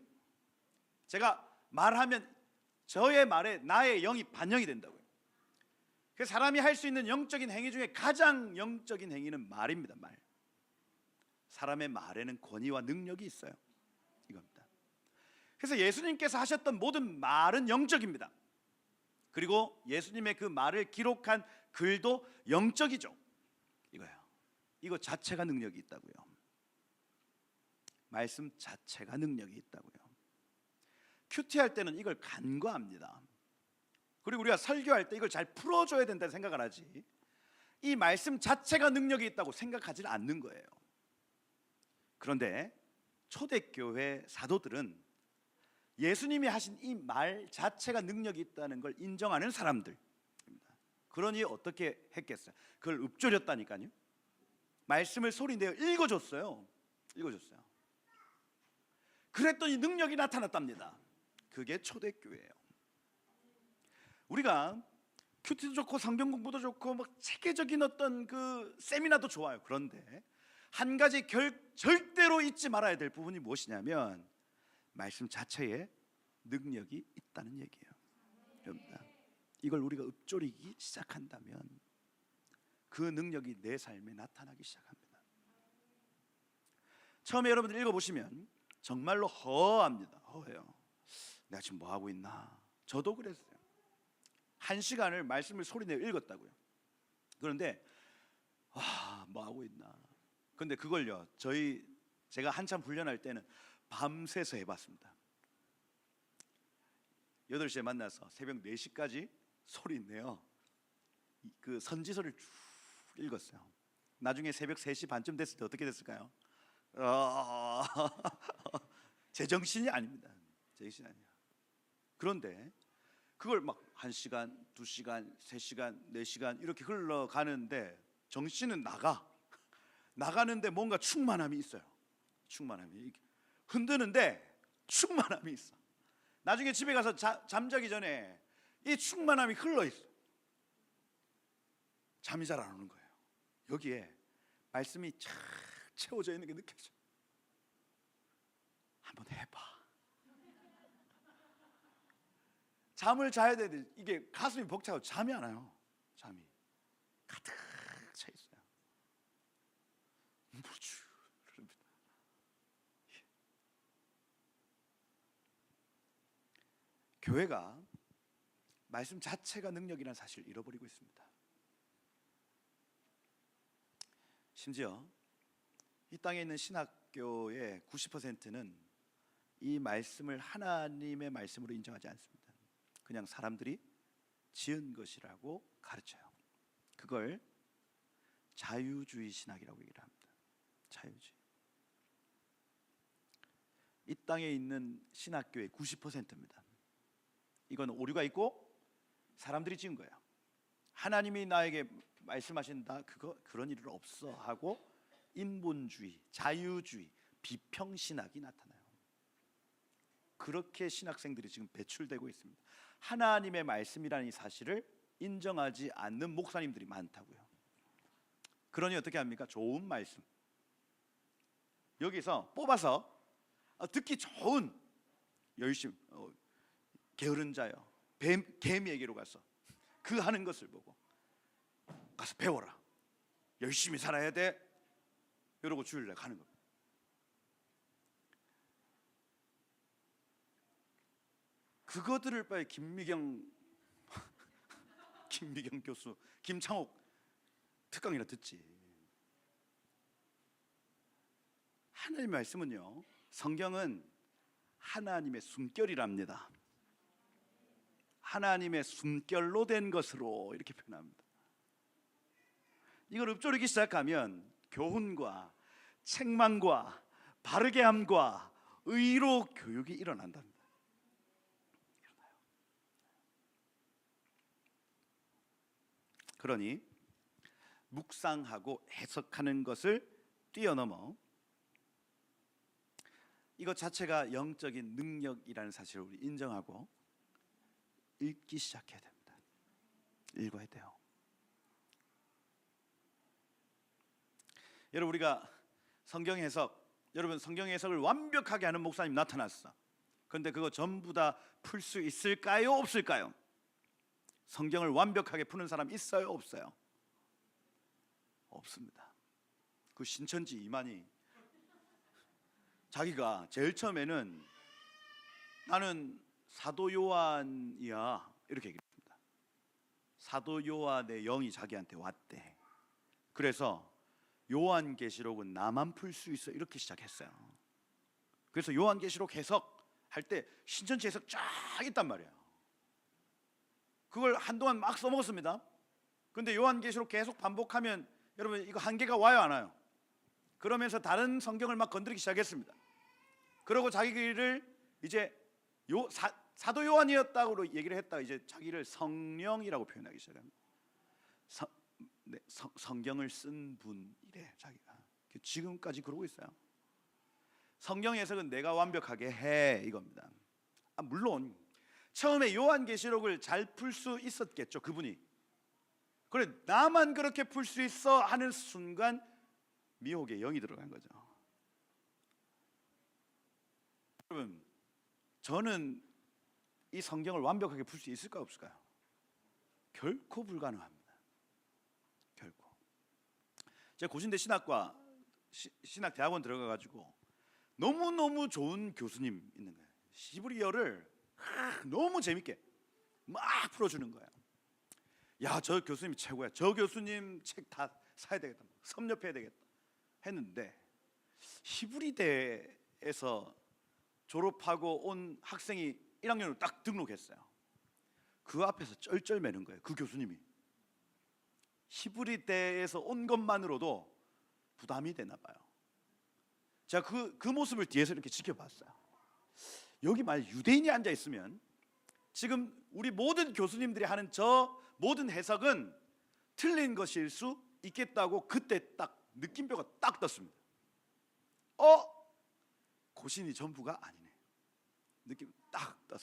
제가 말하면 저의 말에 나의 영이 반영이 된다고요. 그 사람이 할 수 있는 영적인 행위 중에 가장 영적인 행위는 말입니다. 말. 사람의 말에는 권위와 능력이 있어요. 이겁니다. 그래서 예수님께서 하셨던 모든 말은 영적입니다. 그리고 예수님의 그 말을 기록한 글도 영적이죠. 이거예요. 이거 자체가 능력이 있다고요. 말씀 자체가 능력이 있다고요. 큐티할 때는 이걸 간과합니다. 그리고 우리가 설교할 때 이걸 잘 풀어줘야 된다는 생각을 하지, 이 말씀 자체가 능력이 있다고 생각하지는 않는 거예요. 그런데 초대교회 사도들은 예수님이 하신 이 말 자체가 능력이 있다는 걸 인정하는 사람들입니다. 그러니 어떻게 했겠어요? 그걸 읊조렸다니까요. 말씀을 소리내어 읽어줬어요. 그랬더니 능력이 나타났답니다. 그게 초대교회예요. 우리가 큐티도 좋고 성경 공부도 좋고 막 체계적인 어떤 그 세미나도 좋아요. 그런데 한 가지 절대로 잊지 말아야 될 부분이 무엇이냐면 말씀 자체에 능력이 있다는 얘기예요. 여러분, 이걸 우리가 읊조리기 시작한다면 그 능력이 내 삶에 나타나기 시작합니다. 처음에 여러분들 읽어보시면 정말로 허합니다. 허해요. 내가 지금 뭐 하고 있나? 저도 그랬어요. 1시간을 말씀을 소리내어 읽었다고요. 그런데 뭐 하고 있나? 근데 그걸요, 제가 한참 훈련할 때는 밤새서 해봤습니다. 8시에 만나서 새벽 4시까지 소리내어 그 선지서를 쭉 읽었어요. 나중에 새벽 3시 반쯤 됐을 때 어떻게 됐을까요? 제정신이 아닙니다. 제정신이 아니야. 그런데 그걸 막 1시간, 2시간, 3시간, 4시간 이렇게 흘러가는데 정신은 나가는데 뭔가 충만함이 있어요. 충만함이 흔드는데 충만함이 있어. 나중에 집에 가서 잠자기 전에 이 충만함이 흘러 있어. 잠이 잘 안 오는 거예요. 여기에 말씀이 착 채워져 있는 게 느껴져. 한번 해봐. 잠을 자야 되는데 이게 가슴이 벅차고 잠이 안 와요. 잠이 가득 차 있어요. 그럽니다. 교회가 말씀 자체가 능력이라는 사실을 잃어버리고 있습니다. 심지어 이 땅에 있는 신학교의 90%는 이 말씀을 하나님의 말씀으로 인정하지 않습니다. 그냥 사람들이 지은 것이라고 가르쳐요. 그걸 자유주의 신학이라고 얘기를 합니다. 자유주의. 이 땅에 있는 신학교의 90%입니다. 이건 오류가 있고 사람들이 지은 거예요. 하나님이 나에게 말씀하신다, 그런 일은 없어 하고 인본주의, 자유주의, 비평신학이 나타나요. 그렇게 신학생들이 지금 배출되고 있습니다. 하나님의 말씀이라는 이 사실을 인정하지 않는 목사님들이 많다고요. 그러니 어떻게 합니까? 좋은 말씀 여기서 뽑아서 듣기 좋은 열심 게으른 자요, 개미에게로 가서 그 하는 것을 보고 가서 배워라, 열심히 살아야 돼, 이러고 주일날 가는 겁니다. 그거들을 빨리 김미경 교수, 김창옥 특강이라 듣지. 하나님의 말씀은요, 성경은 하나님의 숨결이랍니다. 하나님의 숨결로 된 것으로 이렇게 표현합니다. 이걸 읊조리기 시작하면 교훈과 책망과 바르게함과 의로 교육이 일어난답니다. 그러니 묵상하고 해석하는 것을 뛰어넘어 이것 자체가 영적인 능력이라는 사실을 우리 인정하고 읽기 시작해야 됩니다. 읽어야 돼요. 여러분, 우리가 성경 해석, 여러분 성경 해석을 완벽하게 하는 목사님 나타났어. 그런데 그거 전부 다 풀 수 있을까요? 없을까요? 성경을 완벽하게 푸는 사람 있어요? 없어요? 없습니다. 그 신천지 이만희 자기가 제일 처음에는 나는 사도 요한이야 이렇게 얘기했습니다. 사도 요한의 영이 자기한테 왔대. 그래서 요한계시록은 나만 풀 수 있어 이렇게 시작했어요. 그래서 요한계시록 해석할 때 신천지 해석 쫙 있단 말이에요. 그걸 한동안 막 써먹었습니다. 근데 요한계시록 계속 반복하면 여러분 이거 한계가 와요 안 와요? 그러면서 다른 성경을 막 건드리기 시작했습니다. 그러고 자기를 이제 사도 요한이었다고 얘기를 했다가 이제 자기를 성령이라고 표현하기 시작합니다. 성경을 쓴 분이래 자기가. 지금까지 그러고 있어요. 성경 해석은 내가 완벽하게 해 이겁니다. 물론 처음에 요한계시록을 잘 풀 수 있었겠죠 그분이. 그래 나만 그렇게 풀 수 있어 하는 순간 미혹의 영이 들어간 거죠. 여러분, 저는 이 성경을 완벽하게 풀 수 있을까요 없을까요? 결코 불가능합니다. 결코. 제가 고신대 신학과 신학대학원 들어가가지고 너무너무 좋은 교수님 있는 거예요. 히브리어를 너무 재밌게 막 풀어주는 거예요. 야, 저 교수님이 최고야. 저 교수님 책 다 사야 되겠다. 섭렵해야 되겠다 했는데 히브리대에서 졸업하고 온 학생이 1학년으로 딱 등록했어요. 그 앞에서 쩔쩔매는 거예요. 그 교수님이. 히브리대에서 온 것만으로도 부담이 되나 봐요. 제가 그 모습을 뒤에서 이렇게 지켜봤어요. 여기 만약 유대인이 앉아 있으면 지금 우리 모든 교수님들이 하는 저 모든 해석은 틀린 것일 수 있겠다고 그때 딱 느낌표가 딱 떴습니다. 고신이 전부가 아니네. 느낌 딱 떴어.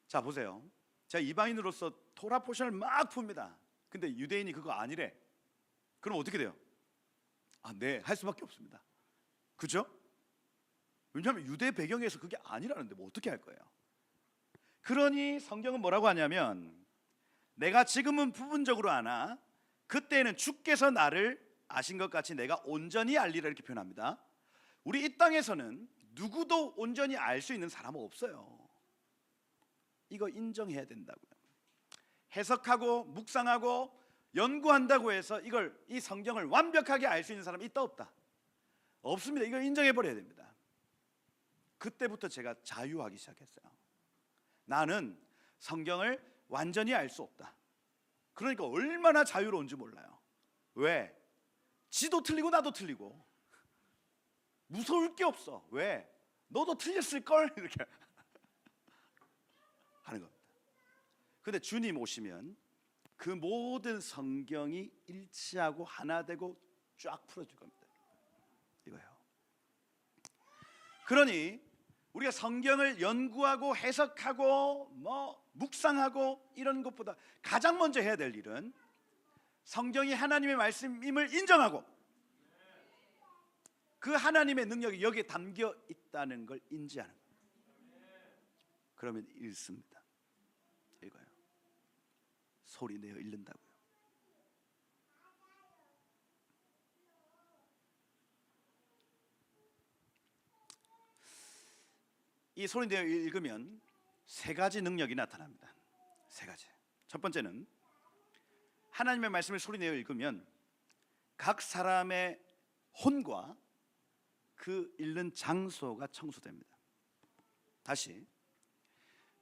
자 보세요. 제가 이방인으로서 토라 포션을 막 풉니다. 근데 유대인이 그거 아니래. 그럼 어떻게 돼요? 네, 할 수밖에 없습니다. 그죠? 왜냐하면 유대 배경에서 그게 아니라는데 뭐 어떻게 할 거예요? 그러니 성경은 뭐라고 하냐면 내가 지금은 부분적으로 아나 그때는 주께서 나를 아신 것 같이 내가 온전히 알리라 이렇게 표현합니다. 우리 이 땅에서는 누구도 온전히 알 수 있는 사람은 없어요. 이거 인정해야 된다고요. 해석하고 묵상하고 연구한다고 해서 이 성경을 완벽하게 알 수 있는 사람이 있다 없다? 없습니다. 이걸 인정해 버려야 됩니다. 그때부터 제가 자유하기 시작했어요. 나는 성경을 완전히 알 수 없다. 그러니까 얼마나 자유로운지 몰라요. 왜? 지도 틀리고 나도 틀리고 무서울 게 없어. 왜? 너도 틀렸을걸? 이렇게 하는 겁니다. 근데 주님 오시면 그 모든 성경이 일치하고 하나 되고 쫙 풀어줄 겁니다. 이거예요. 그러니 우리가 성경을 연구하고 해석하고 묵상하고 이런 것보다 가장 먼저 해야 될 일은 성경이 하나님의 말씀임을 인정하고 그 하나님의 능력이 여기에 담겨 있다는 걸 인지하는 거예요. 그러면 읽습니다. 읽어요. 소리 내어 읽는다고요. 이 소리 내어 읽으면 세 가지 능력이 나타납니다. 세 가지. 첫 번째는 하나님의 말씀을 소리 내어 읽으면 각 사람의 혼과 그 읽는 장소가 청소됩니다. 다시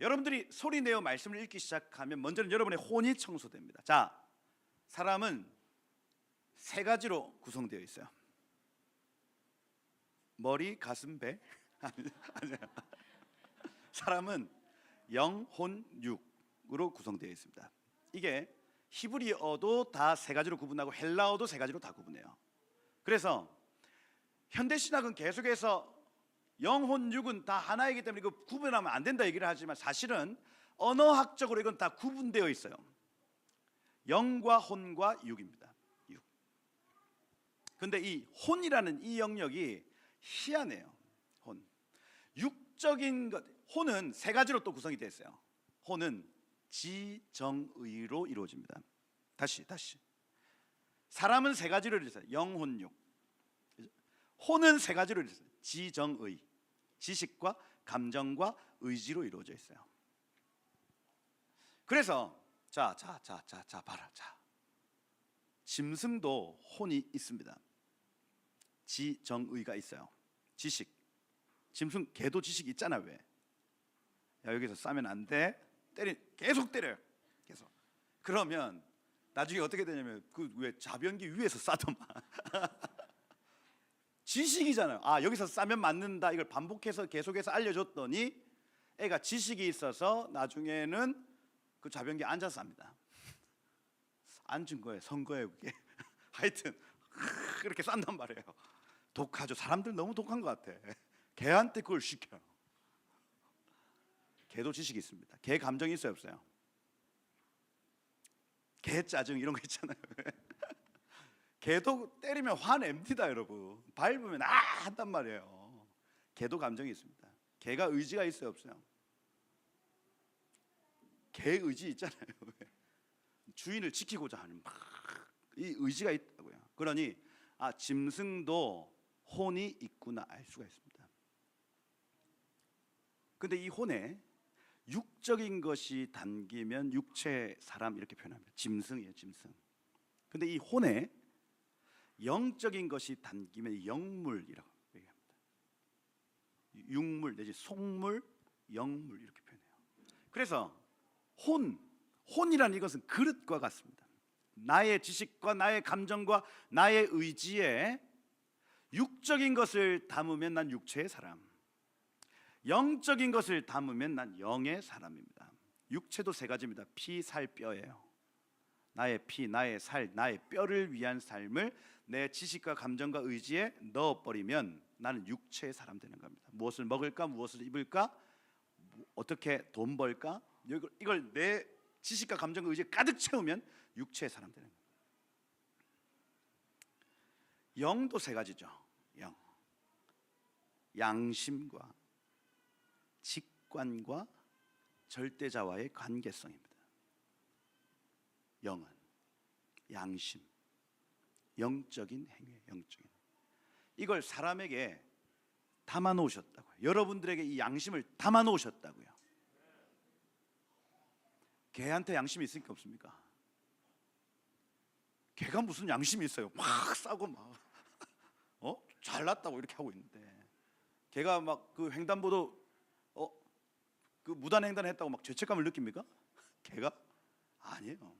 여러분들이 소리 내어 말씀을 읽기 시작하면 먼저는 여러분의 혼이 청소됩니다. 자, 사람은 세 가지로 구성되어 있어요. 머리, 가슴, 배? 아니요. 사람은 영, 혼, 육으로 구성되어 있습니다. 이게 히브리어도 다 세 가지로 구분하고 헬라어도 세 가지로 다 구분해요. 그래서 현대신학은 계속해서 영혼, 육은 다 하나이기 때문에 이거 구분하면 안 된다 얘기를 하지만 사실은 언어학적으로 이건 다 구분되어 있어요. 영과 혼과 육입니다. 육. 근데 이 혼이라는 이 영역이 희한해요. 혼. 육적인 것, 혼은 세 가지로 또 구성이 되어 있어요. 혼은 지정의로 이루어집니다. 다시 사람은 세 가지로 이루어져요. 영혼, 육. 혼은 세 가지로 이루어져요. 지정의, 지식과 감정과 의지로 이루어져 있어요. 그래서 자 봐라. 짐승도 혼이 있습니다. 지정의가 있어요. 지식. 짐승, 개도 지식이 있잖아. 왜? 야, 여기서 싸면 안 돼. 계속 때려요. 계속. 그러면 나중에 어떻게 되냐면 그 왜 자변기 위에서 싸더만. 지식이잖아요. 아, 여기서 싸면 맞는다. 이걸 반복해서 계속해서 알려줬더니 애가 지식이 있어서 나중에는 그 자변기에 앉아서 쌉니다. 앉은 거예요. 선 거예요 그게. 하여튼 그렇게 싼단 말이에요. 독하죠. 사람들 너무 독한 것 같아. 개한테 그걸 시켜요. 개도 지식이 있습니다. 개 감정이 있어요 없어요? 개 짜증 이런 거 있잖아요. 개도 때리면 화냅니다 여러분. 밟으면 한단 말이에요. 개도 감정이 있습니다. 개가 의지가 있어요 없어요? 개 의지 있잖아요. 주인을 지키고자 하는 이 의지가 있다고요. 그러니 짐승도 혼이 있구나 알 수가 있습니다. 근데 이 혼에 육적인 것이 담기면 육체 사람 이렇게 표현합니다. 짐승이에요, 짐승. 근데 이 혼에 영적인 것이 담기면 영물이라고 얘기합니다. 육물 내지 속물, 영물 이렇게 표현해요. 그래서 혼이라는 이것은 그릇과 같습니다. 나의 지식과 나의 감정과 나의 의지에 육적인 것을 담으면 난 육체의 사람, 영적인 것을 담으면 난 영의 사람입니다. 육체도 세 가지입니다. 피, 살, 뼈예요. 나의 피, 나의 살, 나의 뼈를 위한 삶을 내 지식과 감정과 의지에 넣어버리면 나는 육체의 사람 되는 겁니다. 무엇을 먹을까, 무엇을 입을까, 어떻게 돈 벌까, 이걸 내 지식과 감정과 의지에 가득 채우면 육체의 사람 되는 겁니다. 영도 세 가지죠. 영, 양심과 직관과 절대자와의 관계성입니다. 영은 양심, 영적인 행위, 영적인. 이걸 사람에게 담아 놓으셨다고요. 여러분들에게 이 양심을 담아 놓으셨다고요. 개한테 양심이 있습니까 없습니까? 개가 무슨 양심이 있어요? 막 싸고 막 잘났다고 이렇게 하고 있는데, 개가 막 그 횡단보도 그 무단횡단 했다고 막 죄책감을 느낍니까? 개가? 아니에요.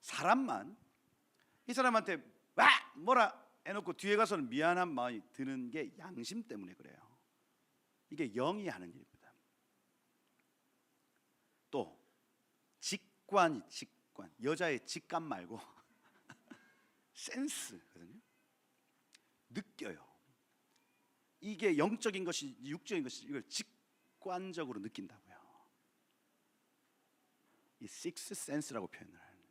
사람만 이 사람한테 와 뭐라 해놓고 뒤에 가서는 미안한 마음이 드는 게 양심 때문에 그래요. 이게 영이 하는 일입니다. 또 직관, 여자의 직감 말고 센스거든요. 느껴요. 이게 영적인 것이 육적인 것이 이걸 직관적으로 느낀다고요. 이 sixth sense라고 표현을 하는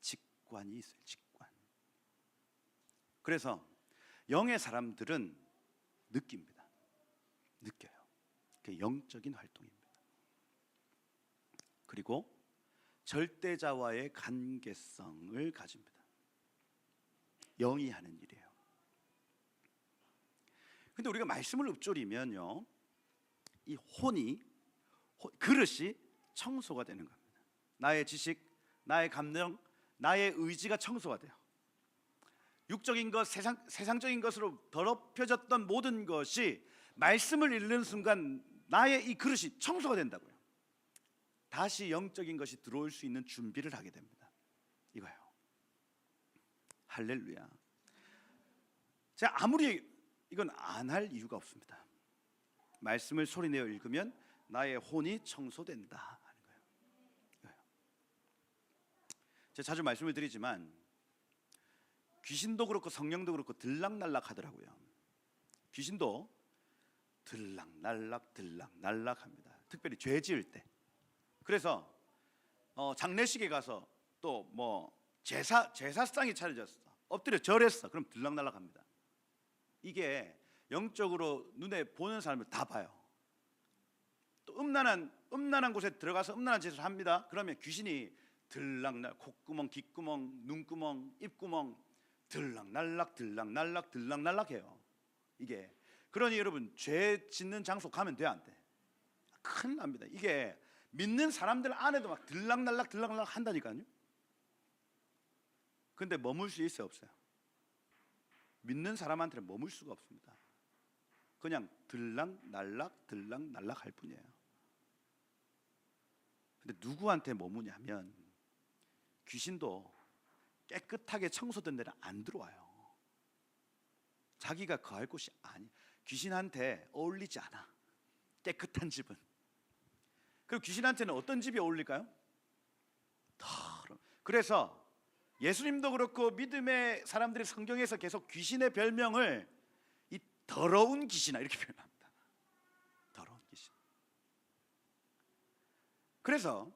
직관이 있어요. 직관. 그래서 영의 사람들은 느낍니다. 느껴요. 그게 영적인 활동입니다. 그리고 절대자와의 관계성을 가집니다. 영이 하는 일이에요. 근데 우리가 말씀을 읊조리면요, 이 그릇이 청소가 되는 겁니다. 나의 지식, 나의 감정, 나의 의지가 청소가 돼요. 육적인 것, 세상적인 것으로 더럽혀졌던 모든 것이 말씀을 읽는 순간 나의 이 그릇이 청소가 된다고요. 다시 영적인 것이 들어올 수 있는 준비를 하게 됩니다. 이거예요. 할렐루야. 제가 아무리 이건 안 할 이유가 없습니다. 말씀을 소리내어 읽으면 나의 혼이 청소된다 하는 거예요. 이거예요. 제가 자주 말씀을 드리지만 귀신도 그렇고 성령도 그렇고 들락날락 하더라고요. 귀신도 들락날락 들락날락 합니다. 특별히 죄 지을 때. 그래서 장례식에 가서 또 뭐 제사상이 차려졌어, 엎드려 절했어, 그럼 들락날락 합니다. 이게 영적으로 눈에 보는 사람을 다 봐요. 또 음란한 곳에 들어가서 음란한 짓을 합니다. 그러면 귀신이 들락날, 콧구멍, 귓구멍, 눈구멍, 입구멍 들락날락 들락날락 들락날락 해요. 이게 그러니 여러분, 죄 짓는 장소 가면 돼, 안 돼? 큰일 납니다. 이게 믿는 사람들 안에도 막 들락날락 들락날락 한다니까요. 근데 머물 수 있어요, 없어요? 믿는 사람한테는 머물 수가 없습니다. 그냥 들락날락 들락날락 할 뿐이에요. 근데 누구한테 머무냐면 귀신도 깨끗하게 청소된 데는 안 들어와요. 자기가 거할 곳이 아니, 귀신한테 어울리지 않아, 깨끗한 집은. 그리고 귀신한테는 어떤 집이 어울릴까요? 더러운. 그래서 예수님도 그렇고 믿음의 사람들이 성경에서 계속 귀신의 별명을 이 더러운 귀신아 이렇게 표현합니다. 더러운 귀신. 그래서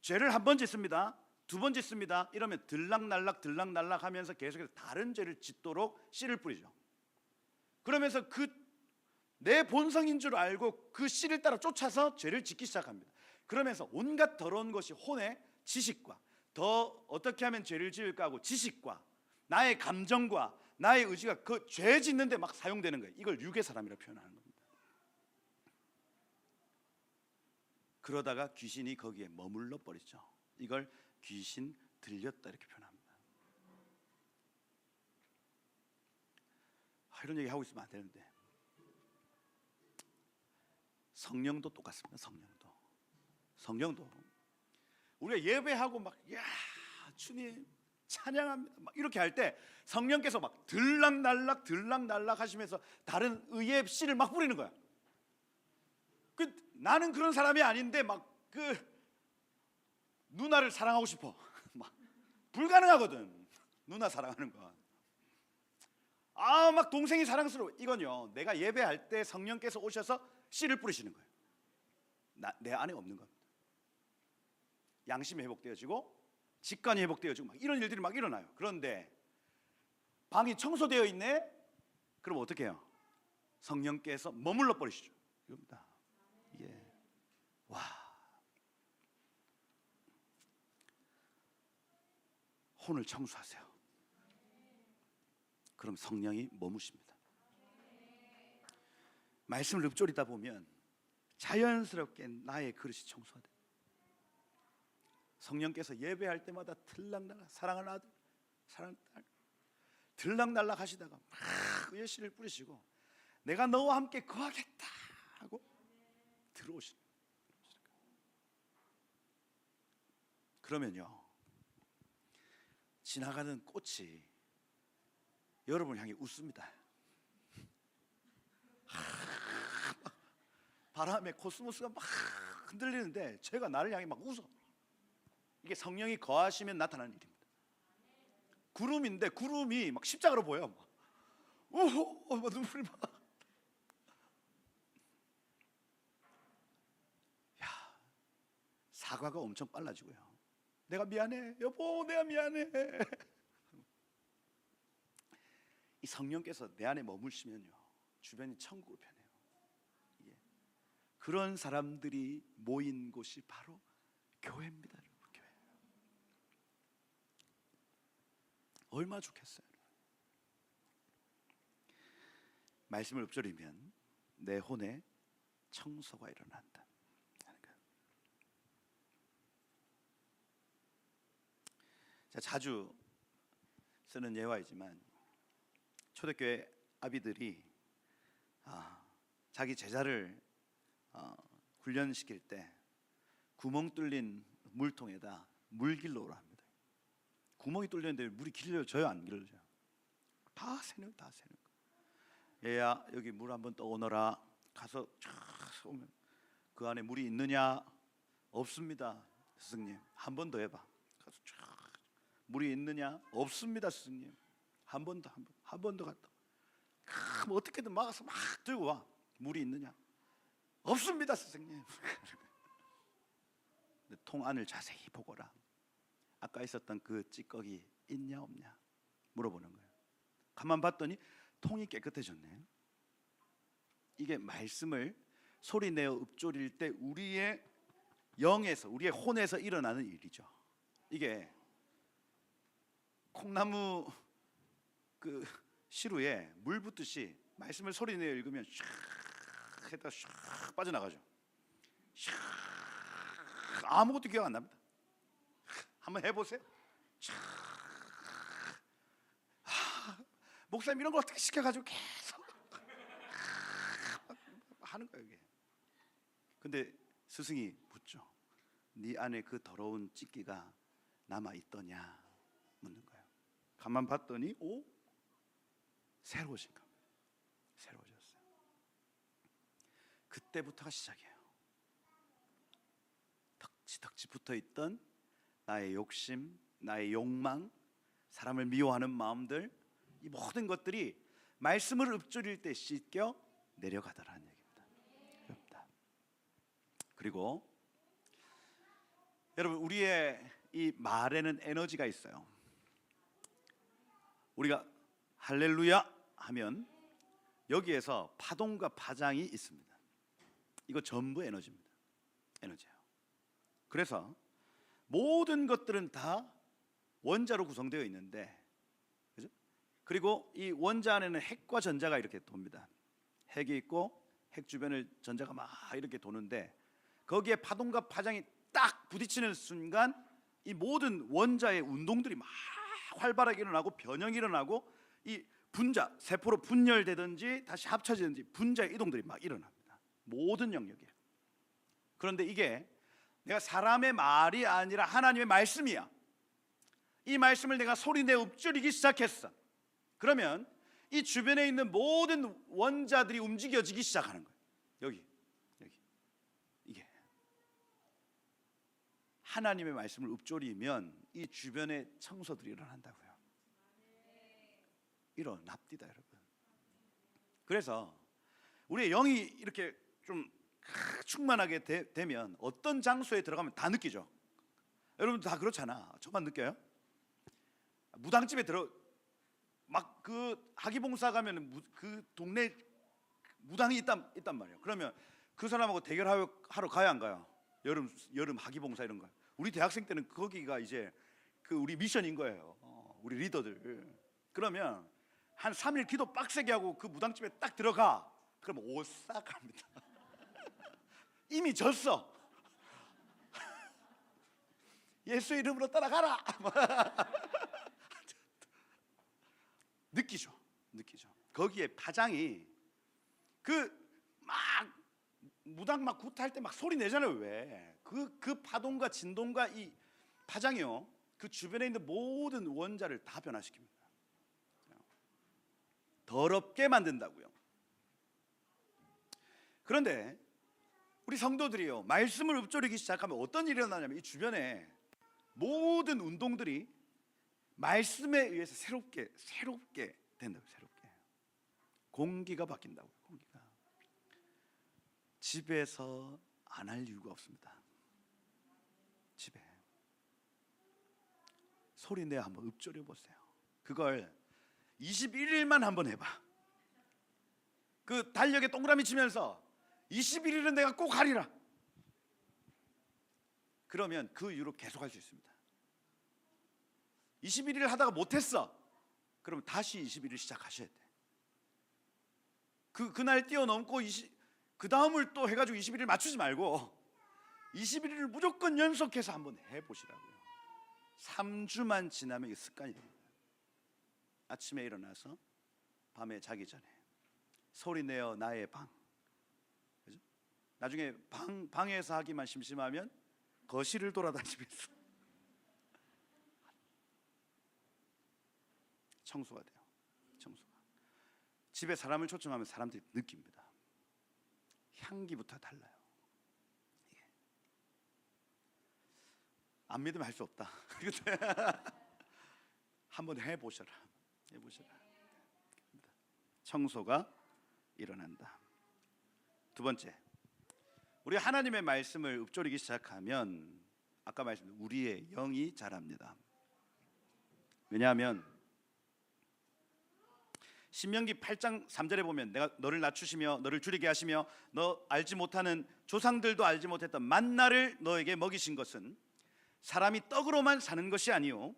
죄를 한 번 짓습니다, 두 번 짓습니다, 이러면 들락날락 들락날락 하면서 계속해서 다른 죄를 짓도록 씨를 뿌리죠. 그러면서 내 본성인 줄 알고 그 씨를 따라 쫓아서 죄를 짓기 시작합니다. 그러면서 온갖 더러운 것이 혼의 지식과, 더 어떻게 하면 죄를 지을까 하고 지식과 나의 감정과 나의 의지가 그 죄 짓는 데 막 사용되는 거예요. 이걸 유괴 사람이라고 표현하는 겁니다. 그러다가 귀신이 거기에 머물러 버리죠. 이걸 귀신 들렸다 이렇게 표현합니다. 이런 얘기 하고 있으면 안 되는데, 성령도 똑같습니다. 성령도 우리가 예배하고 막 야 주님 찬양합니다 막 이렇게 할 때 성령께서 막 들락날락 들락날락 하시면서 다른 의의 씨를 막 뿌리는 거야. 나는 그런 사람이 아닌데 막 누나를 사랑하고 싶어. 막 불가능하거든, 누나 사랑하는 건. 막 동생이 사랑스러워. 이건요, 내가 예배할 때 성령께서 오셔서 씨를 뿌리시는 거예요. 내 안에 없는 겁니다. 양심이 회복되어지고 직관이 회복되어지고 막 이런 일들이 막 일어나요. 그런데 방이 청소되어 있네? 그럼 어떻게 해요? 성령께서 머물러 버리시죠. 이겁니다. 예. 와. 혼을 청소하세요. 그럼 성령이 머무십니다. 말씀을 읊조리다 보면 자연스럽게 나의 그릇이 청소돼. 성령께서 예배할 때마다 들락날락, 사랑하는 아들, 사랑하는 딸, 들락날락 하시다가 막 의의 씨를 뿌리시고 내가 너와 함께 거하겠다 하고 들어오시는 거예요. 그러면요, 지나가는 꽃이 여러분을 향해 웃습니다. 바람에 코스모스가 막 흔들리는데 제가 나를 향해 막 웃어. 이게 성령이 거하시면 나타나는 일입니다. 구름인데 구름이 막 십자가로 보여. 막 눈물이 막. 야, 사과가 엄청 빨라지고요. 내가 미안해, 여보, 내가 미안해. 이 성령께서 내 안에 머물시면요, 주변이 천국을 변해요. 그런 사람들이 모인 곳이 바로 교회입니다. 여러분, 교회. 얼마나 좋겠어요. 말씀을 읊조리면 내 혼에 청소가 일어난다. 자주 쓰는 예화이지만 초대교회 아비들이 자기 제자를 훈련시킬 때 구멍 뚫린 물통에다 물 길러오라 합니다. 구멍이 뚫렸는데 물이 길러져요, 안 길러져요? 다 새는 거. 얘야, 여기 물 한번 떠오너라. 가서 쫙 오면 그 안에 물이 있느냐? 없습니다, 스승님. 한 번 더 해봐. 가서 쫙 물이 있느냐? 없습니다, 스승님. 한 번 더 갔다. 그럼 어떻게든 막아서 막 들고 와. 물이 있느냐? 없습니다, 선생님. 통 안을 자세히 보거라. 아까 있었던 그 찌꺼기 있냐 없냐 물어보는 거예요. 가만 봤더니 통이 깨끗해졌네. 이게 말씀을 소리내어 읊조릴 때 우리의 영에서, 우리의 혼에서 일어나는 일이죠. 이게 콩나무 그 시루에 물 붓듯이 말씀을 소리내어 읽으면 샥 했다가 샥 빠져나가죠. 샥 아무것도 기억 안 납니다. 한번 해보세요. 목사님 이런 걸 어떻게 시켜가지고 계속 하는 거예요 이게. 근데 스승이 묻죠. 네 안에 그 더러운 찌끼가 남아 있더냐 묻는 거예요. 가만 봤더니 오, 새로우신 겁니다. 새로워졌어요. 그때부터가 시작이에요. 덕지덕지 붙어있던 나의 욕심, 나의 욕망, 사람을 미워하는 마음들, 이 모든 것들이 말씀을 읊조릴 때 씻겨 내려가더라는 얘기입니다. 그리고 여러분, 우리의 이 말에는 에너지가 있어요. 우리가 할렐루야 하면 여기에서 파동과 파장이 있습니다. 이거 전부 에너지입니다. 에너지예요. 그래서 모든 것들은 다 원자로 구성되어 있는데, 그죠? 그리고 이 원자 안에는 핵과 전자가 이렇게 돕니다. 핵이 있고 핵 주변을 전자가 막 이렇게 도는데, 거기에 파동과 파장이 딱 부딪히는 순간 이 모든 원자의 운동들이 막 활발하게 일어나고 변형이 일어나고, 이 분자, 세포로 분열되든지 다시 합쳐지든지 분자의 이동들이 막 일어납니다. 모든 영역에. 그런데 이게 내가 사람의 말이 아니라 하나님의 말씀이야. 이 말씀을 내가 소리내어 읊조리기 시작했어. 그러면 이 주변에 있는 모든 원자들이 움직여지기 시작하는 거예요. 여기 이게 하나님의 말씀을 읊조리면 이 주변에 청소들이 일어난다고요. 일어납니다, 여러분. 그래서 우리의 영이 이렇게 좀 충만하게 되면 어떤 장소에 들어가면 다 느끼죠. 여러분 다 그렇잖아. 저만 느껴요? 무당집에 막 그 하기봉사 가면 그 동네 무당이 있단 말이에요. 그러면 그 사람하고 대결하러 가야 안 가요? 여름 하기봉사 이런 거. 우리 대학생 때는 거기가 이제 그 우리 미션인 거예요. 우리 리더들. 그러면 한 3일 기도 빡세게 하고 그 무당집에 딱 들어가. 그러면 오싹합니다. 이미 졌어. 예수 이름으로 따라가라. 느끼죠. 거기에 파장이 막 무당 막 굿할 때 막 소리 내잖아요. 왜? 그 파동과 진동과 이 파장이요, 그 주변에 있는 모든 원자를 다 변화시킵니다. 더럽게 만든다고요. 그런데 우리 성도들이요, 말씀을 읊조리기 시작하면 어떤 일이 일어나냐면 이 주변에 모든 운동들이 말씀에 의해서 새롭게 된다고요. 새롭게 공기가 바뀐다고요. 공기가. 집에서 안 할 이유가 없습니다. 집에 소리내어 한번 읊조려 보세요. 그걸 21일만 한번 해봐. 그 달력에 동그라미 치면서 21일은 내가 꼭 하리라. 그러면 그 이후로 계속 할 수 있습니다. 21일 하다가 못했어. 그러면 다시 21일 시작하셔야 돼. 그날 뛰어넘고 그 다음을 또 해가지고 21일 맞추지 말고 21일을 무조건 연속해서 한번 해보시라고요. 3주만 지나면 이게 습관이 됩니다. 아침에 일어나서 밤에 자기 전에 소리내어 나의 방. 그죠? 나중에 방에서 하기만 심심하면 거실을 돌아다니면서 청소가 돼요. 청소가. 집에 사람을 초청하면 사람들이 느낍니다. 향기부터 달라요. 예. 안 믿으면 할 수 없다. 한번 해보셔라. 청소가 일어난다. 두 번째, 우리 하나님의 말씀을 읊조리기 시작하면 아까 말씀드린 우리의 영이 자랍니다. 왜냐하면 신명기 8장 3절에 보면 내가 너를 낮추시며 너를 줄이게 하시며 너 알지 못하는 조상들도 알지 못했던 만나를 너에게 먹이신 것은 사람이 떡으로만 사는 것이 아니요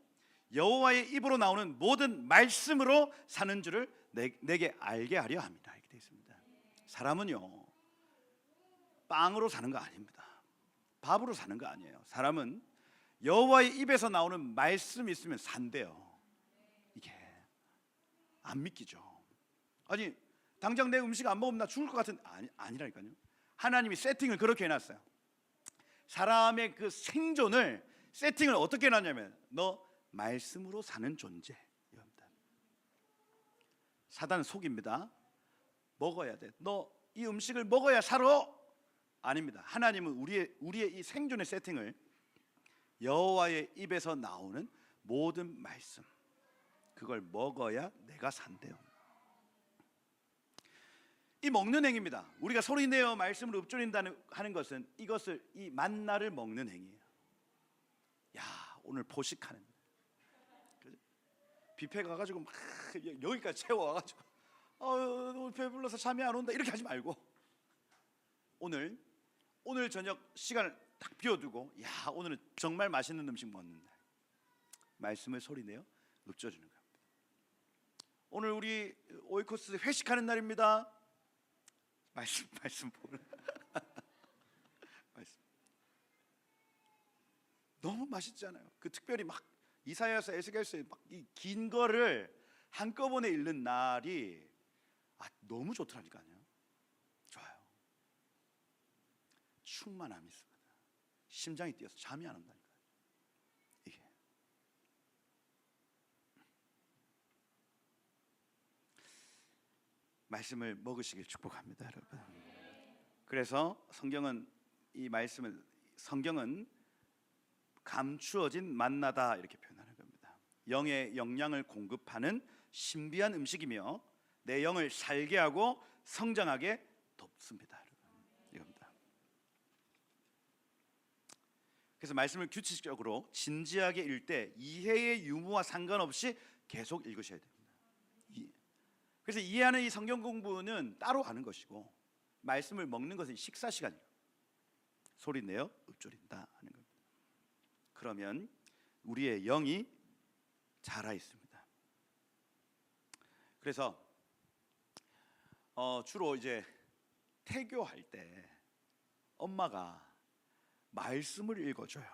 여호와의 입으로 나오는 모든 말씀으로 사는 줄을 내게 알게 하려 합니다. 이렇게 되어 있습니다. 사람은요 빵으로 사는 거 아닙니다. 밥으로 사는 거 아니에요. 사람은 여호와의 입에서 나오는 말씀이 있으면 산대요. 이게 안 믿기죠. 아니 당장 내 음식 안 먹으면 나 죽을 것 같은 아니라니까요. 하나님이 세팅을 그렇게 해놨어요. 사람의 그 생존을 세팅을 어떻게 해놨냐면 너 말씀으로 사는 존재. 사단은 속입니다. 먹어야 돼. 너 이 음식을 먹어야 살아. 아닙니다. 하나님은 우리의 이 생존의 세팅을 여호와의 입에서 나오는 모든 말씀, 그걸 먹어야 내가 산대요. 이 먹는 행위입니다. 우리가 소리내어 말씀을 읊조린다는 하는 것은 이것을 이 만나를 먹는 행위예요. 야 오늘 포식하는 뷔페 가가지고 막 여기까지 채워와가지고 배불러서 잠이 안 온다 이렇게 하지 말고 오늘 저녁 시간을 딱 비워두고 야 오늘은 정말 맛있는 음식 먹는 날 말씀을 소리내어 읊조주는 겁니다. 오늘 우리 오이코스 회식하는 날입니다. 말씀 보는 말씀 너무 맛있잖아요. 그 특별히 막 이사야서 에스겔서에 막 이 긴 거를 한꺼번에 읽는 날이 너무 좋더라니까요. 좋아요. 충만함이 있습니다. 심장이 뛰어서 잠이 안 온다니까요. 이게 말씀을 먹으시길 축복합니다, 여러분. 그래서 성경은 감추어진 만나다 이렇게 표현하는 겁니다. 영의 영양을 공급하는 신비한 음식이며 내 영을 살게 하고 성장하게 돕습니다. 이겁니다. 그래서 말씀을 규칙적으로 진지하게 읽을 때 이해의 유무와 상관없이 계속 읽으셔야 됩니다. 그래서 이해하는 이 성경 공부는 따로 하는 것이고 말씀을 먹는 것은 식사 시간이에요. 소리 내어 읊조린다 하는 겁니다. 그러면 우리의 영이 자라 있습니다. 그래서 주로 이제 태교할 때 엄마가 말씀을 읽어줘요.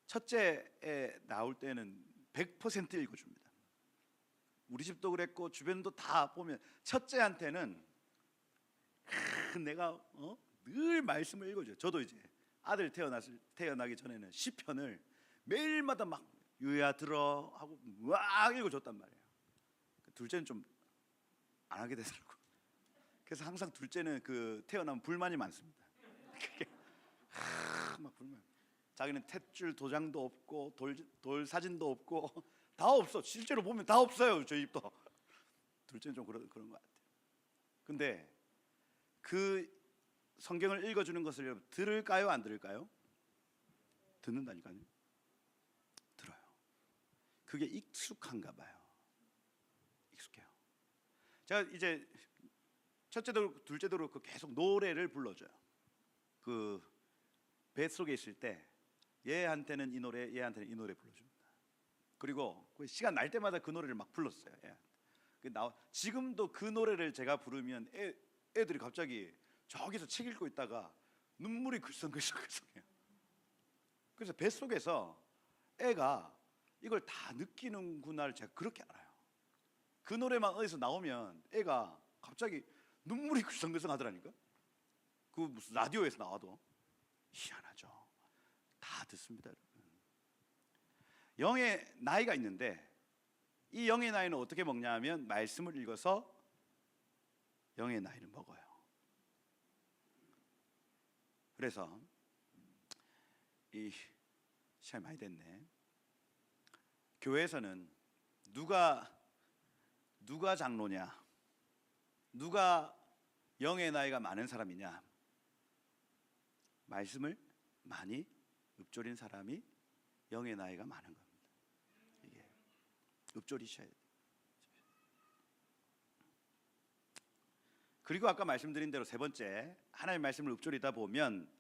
첫째에 나올 때는 100% 읽어줍니다. 우리 집도 그랬고 주변도 다 보면 첫째한테는 내가 늘 말씀을 읽어줘요. 저도 이제 아들 태어나기 전에는 시편을 매일마다 막 유야 들어 하고 막 읽어줬단 말이에요. 둘째는 좀 안 하게 되더라고. 그래서 항상 둘째는 그 태어나면 불만이 많습니다. 막 불만. 자기는 탯줄 도장도 없고 돌 사진도 없고 다 없어. 실제로 보면 다 없어요. 저희 집도. 둘째는 좀 그런 것 같아요. 근데 그 성경을 읽어주는 것을 여러분 들을까요? 안 들을까요? 듣는다니까요. 들어요. 그게 익숙한가 봐요. 익숙해요. 제가 이제 첫째도 둘째도 그렇고 계속 노래를 불러줘요. 그 뱃속에 있을 때 얘한테는 이 노래, 얘한테는 이 노래 불러줍니다. 그리고 시간 날 때마다 그 노래를 막 불렀어요. 지금도 그 노래를 제가 부르면 애들이 갑자기 저기서 책 읽고 있다가 눈물이 글썽글썽글썽해요. 그래서 뱃속에서 애가 이걸 다 느끼는구나를 제가 그렇게 알아요. 그 노래만 어디서 나오면 애가 갑자기 눈물이 글썽글썽 하더라니까. 그 무슨 라디오에서 나와도 희한하죠. 다 듣습니다, 여러분. 영의 나이가 있는데 이 영의 나이는 어떻게 먹냐 하면 말씀을 읽어서 영의 나이를 먹어요. 그래서 이 시간이 많이 됐네. 교회에서는 누가 장로냐, 누가 영의 나이가 많은 사람이냐? 말씀을 많이 읊조린 사람이 영의 나이가 많은 겁니다. 이게 읊조리셔야 돼요. 그리고 아까 말씀드린 대로 세 번째, 하나님의 말씀을 읊조리다 보면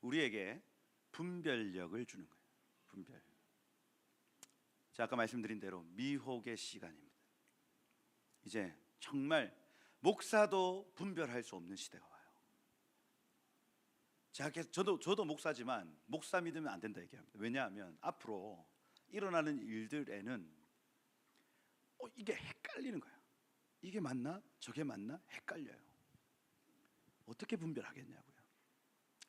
우리에게 분별력을 주는 거예요. 분별. 자, 아까 말씀드린 대로 미혹의 시간입니다. 이제 정말 목사도 분별할 수 없는 시대가 와요. 저도 목사지만 목사 믿으면 안 된다 얘기합니다. 왜냐하면 앞으로 일어나는 일들에는 이게 헷갈리는 거예요. 이게 맞나? 저게 맞나? 헷갈려요. 어떻게 분별하겠냐고요.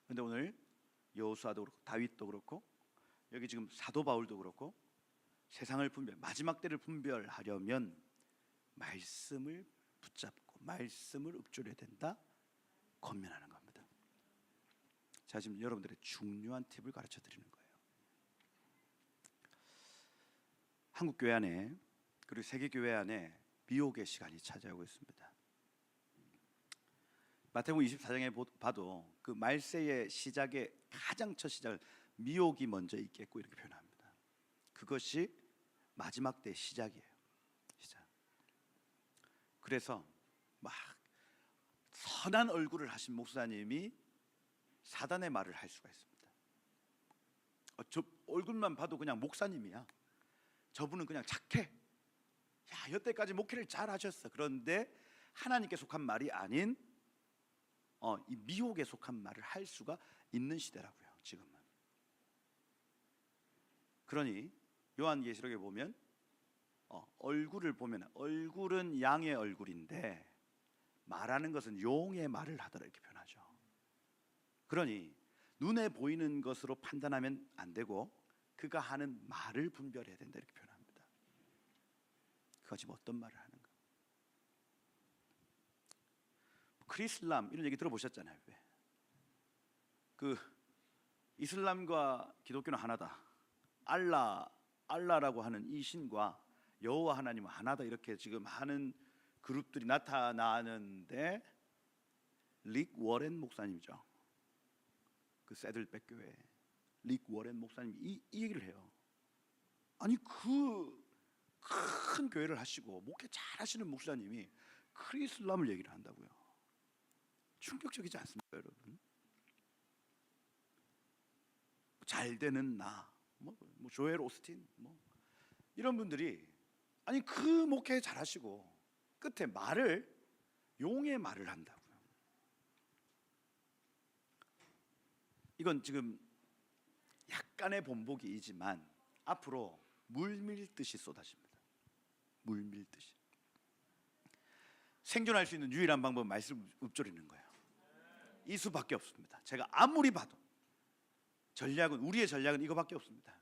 그런데 오늘 여호수아도 그렇고 다윗도 그렇고 여기 지금 사도 바울도 그렇고 세상을 마지막 때를 분별하려면 말씀을 붙잡고 말씀을 읊조려야 된다 권면하는 겁니다. 자, 지금 여러분들의 중요한 팁을 가르쳐 드리는 거예요. 한국 교회 안에 그리고 세계 교회 안에 미혹의 시간이 차지하고 있습니다. 마태복음 24장에 봐도 그 말세의 시작의 가장 첫 시작을 미혹이 먼저 있겠고 이렇게 표현합니다. 그것이 마지막 때의 시작이에요. 시작. 그래서 막 선한 얼굴을 하신 목사님이 사단의 말을 할 수가 있습니다. 저 얼굴만 봐도 그냥 목사님이야. 저분은 그냥 착해. 야, 여태까지 목회를 잘 하셨어. 그런데 하나님께 속한 말이 아닌 이 미혹에 속한 말을 할 수가 있는 시대라고요. 지금은. 그러니 요한계시록에 보면 얼굴을 보면 얼굴은 양의 얼굴인데 말하는 것은 용의 말을 하더라 이렇게 표현하죠. 그러니 눈에 보이는 것으로 판단하면 안 되고 그가 하는 말을 분별해야 된다 이렇게 표현합니다. 그가 지금 어떤 말을 하는가? 크리슬람 이런 얘기 들어보셨잖아요. 왜? 그 이슬람과 기독교는 하나다. 알라라고 하는 이 신과 여호와 하나님은 하나다 이렇게 지금 하는 그룹들이 나타나는데 릭 워렌 목사님이죠. 그 새들백 교회 릭 워렌 목사님이 이 얘기를 해요. 아니 그 큰 교회를 하시고 목회 잘 하시는 목사님이 크리슬람을 얘기를 한다고요. 충격적이지 않습니까, 여러분? 잘 되는 나, 뭐 조엘 오스틴, 이런 분들이 아니 그 목회 잘하시고 끝에 말을 용의 말을 한다고요. 이건 지금 약간의 본보기이지만 앞으로 물밀듯이 쏟아집니다. 물밀듯이. 생존할 수 있는 유일한 방법은 말씀을 읊조리는 거예요. 이 수밖에 없습니다. 제가 아무리 봐도 우리의 전략은 이거밖에 없습니다.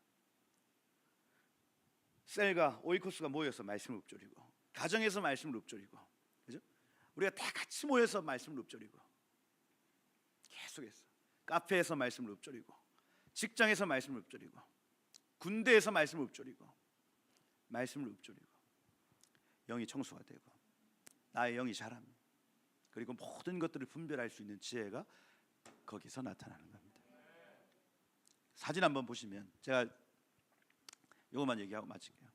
셀과 오이코스가 모여서 말씀을 읊조리고 가정에서 말씀을 읊조리고 그죠? 우리가 다 같이 모여서 말씀을 읊조리고 계속해서 카페에서 말씀을 읊조리고 직장에서 말씀을 읊조리고 군대에서 말씀을 읊조리고 말씀을 읊조리고 영이 청소가 되고 나의 영이 자랍니다. 그리고 모든 것들을 분별할 수 있는 지혜가 거기서 나타나는 겁니다. 사진 한번 보시면 제가 이것만 얘기하고 마칠게요.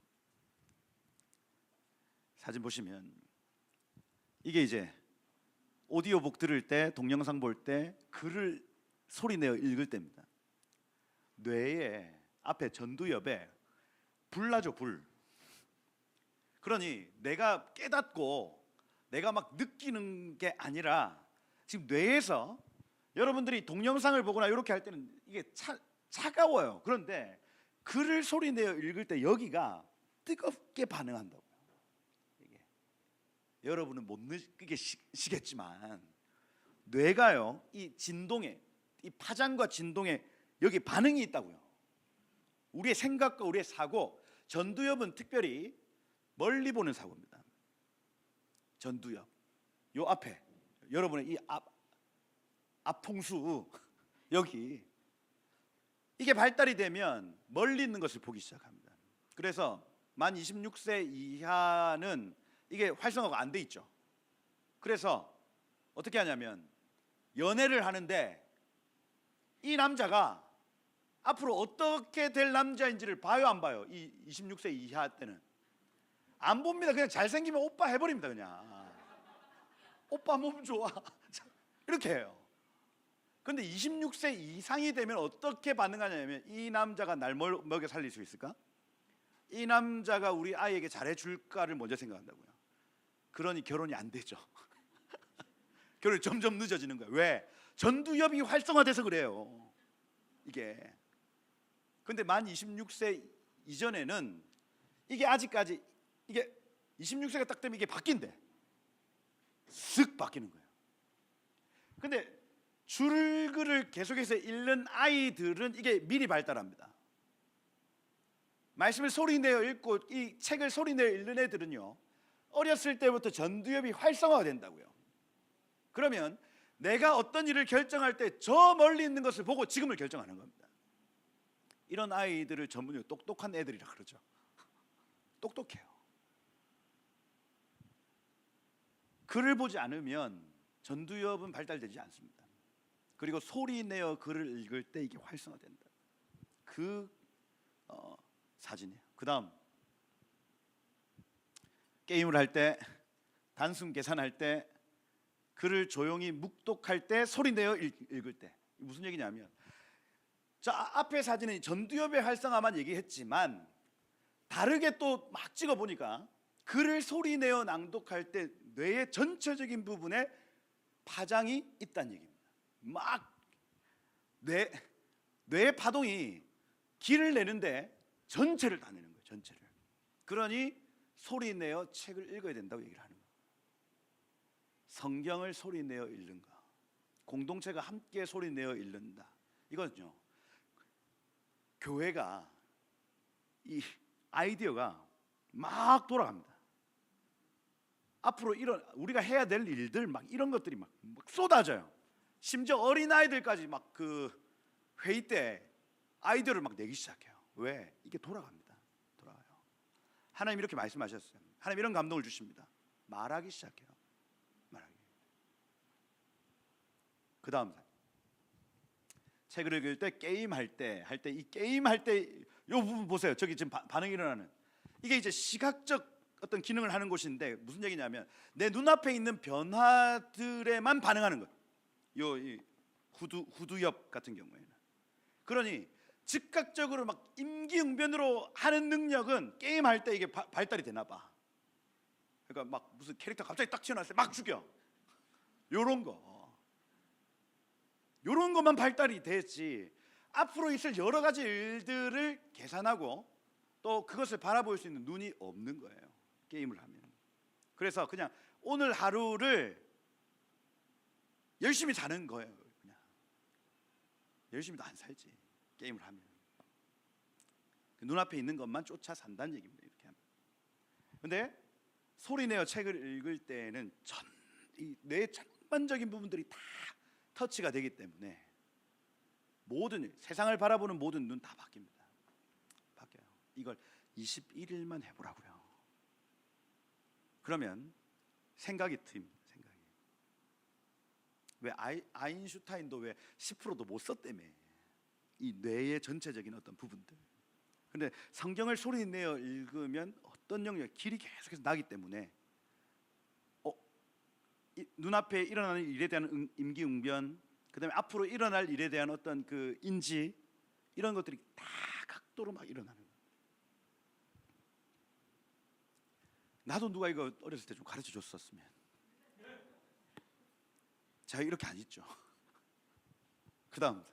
사진 보시면 이게 이제 오디오북 들을 때 동영상 볼 때 글을 소리내어 읽을 때입니다. 뇌에 앞에 전두엽에 불 나죠, 불. 그러니 내가 깨닫고 내가 막 느끼는 게 아니라 지금 뇌에서 여러분들이 동영상을 보거나 이렇게 할 때는 이게 차가워요. 그런데 글을 소리내어 읽을 때 여기가 뜨겁게 반응한다고요. 이게 여러분은 못 느끼시겠지만 뇌가요, 이 진동에, 이 파장과 진동에 여기 반응이 있다고요. 우리의 생각과 우리의 사고, 전두엽은 특별히 멀리 보는 사고입니다. 전두엽, 요 앞에 여러분의 이 앞통수 여기 이게 발달이 되면 멀리 있는 것을 보기 시작합니다. 그래서 만 26세 이하는 이게 활성화가 안 돼 있죠. 그래서 어떻게 하냐면 연애를 하는데 이 남자가 앞으로 어떻게 될 남자인지를 봐요, 안 봐요? 이 26세 이하 때는 안 봅니다. 그냥 잘생기면 오빠 해버립니다. 그냥 오빠 몸 좋아 이렇게 해요. 근데 26세 이상이 되면 어떻게 반응하냐면 이 남자가 날 먹여 살릴 수 있을까? 이 남자가 우리 아이에게 잘해줄까를 먼저 생각한다고요. 그러니 결혼이 안 되죠. 결혼이 점점 늦어지는 거예요. 왜? 전두엽이 활성화돼서 그래요. 이게. 근데 만 26세 이전에는 이게 아직까지 이게 26세가 딱 되면 이게 바뀐대. 쓱 바뀌는 거예요. 근데 줄글을 계속해서 읽는 아이들은 이게 미리 발달합니다. 말씀을 소리내어 읽고 이 책을 소리내어 읽는 애들은요, 어렸을 때부터 전두엽이 활성화가 된다고요. 그러면 내가 어떤 일을 결정할 때 저 멀리 있는 것을 보고 지금을 결정하는 겁니다. 이런 아이들을 전문용어로 똑똑한 애들이라 그러죠. 똑똑해요. 글을 보지 않으면 전두엽은 발달되지 않습니다. 그리고 소리내어 글을 읽을 때 이게 활성화된다. 그 사진이에요. 그 다음 게임을 할 때, 단순 계산할 때, 글을 조용히 묵독할 때, 소리내어 읽을 때. 무슨 얘기냐면, 자, 앞에 사진은 전두엽의 활성화만 얘기했지만 다르게 또 막 찍어보니까 글을 소리내어 낭독할 때 뇌의 전체적인 부분에 파장이 있다는 얘기입니다. 막 뇌의 파동이 길을 내는데 전체를 다 내는 거예요. 전체를. 그러니 소리내어 책을 읽어야 된다고 얘기를 하는 거예요. 성경을 소리내어 읽는가, 공동체가 함께 소리내어 읽는다. 이거는요, 교회가 이 아이디어가 막 돌아갑니다. 앞으로 이런 우리가 해야 될 일들 막 이런 것들이 막 쏟아져요. 심지어 어린 아이들까지 막 그 회의 때 아이디어를 막 내기 시작해요. 왜? 이게 돌아갑니다. 돌아가요. 하나님 이렇게 말씀하셨어요. 하나님 이런 감동을 주십니다. 말하기 시작해요. 말하기. 그 다음 책을 읽을 때, 게임할 때, 이 게임할 때 이 부분 보세요. 저기 지금 반응이 일어나는 이게 이제 시각적 어떤 기능을 하는 곳인데 무슨 얘기냐면 내 눈앞에 있는 변화들에만 반응하는 거예요. 이 후두엽 같은 경우에는. 그러니 즉각적으로 막 임기응변으로 하는 능력은 게임할 때 이게 발달이 되나 봐. 그러니까 막 무슨 캐릭터 갑자기 딱 튀어나왔을 때 막 죽여. 요런 것만 발달이 됐지 앞으로 있을 여러 가지 일들을 계산하고 또 그것을 바라볼 수 있는 눈이 없는 거예요. 게임을 하면. 그래서 그냥 오늘 하루를 열심히 사는 거예요. 그냥 열심히도 안 살지. 게임을 하면 눈앞에 있는 것만 쫓아 산다는 얘기입니다. 이렇게 하면. 근데 소리내어 책을 읽을 때는 이 뇌의 전반적인 부분들이 다 터치가 되기 때문에 모든 세상을 바라보는 모든 눈 다 바뀝니다. 바뀌어요. 이걸 21일만 해보라고요. 그러면 생각이 트입니다. 생각이. 왜 아인슈타인도 왜 10%도 못 썼다며. 이 뇌의 전체적인 어떤 부분들. 근데 성경을 소리내어 읽으면 어떤 영역 길이 계속해서 나기 때문에 눈앞에 일어나는 일에 대한 임기응변, 그다음에 앞으로 일어날 일에 대한 어떤 그 인지 이런 것들이 다 각도로 막 일어나는 거예요. 나도 누가 이거 어렸을 때 좀 가르쳐 줬었으면. 제가 이렇게 안 있죠. 그다음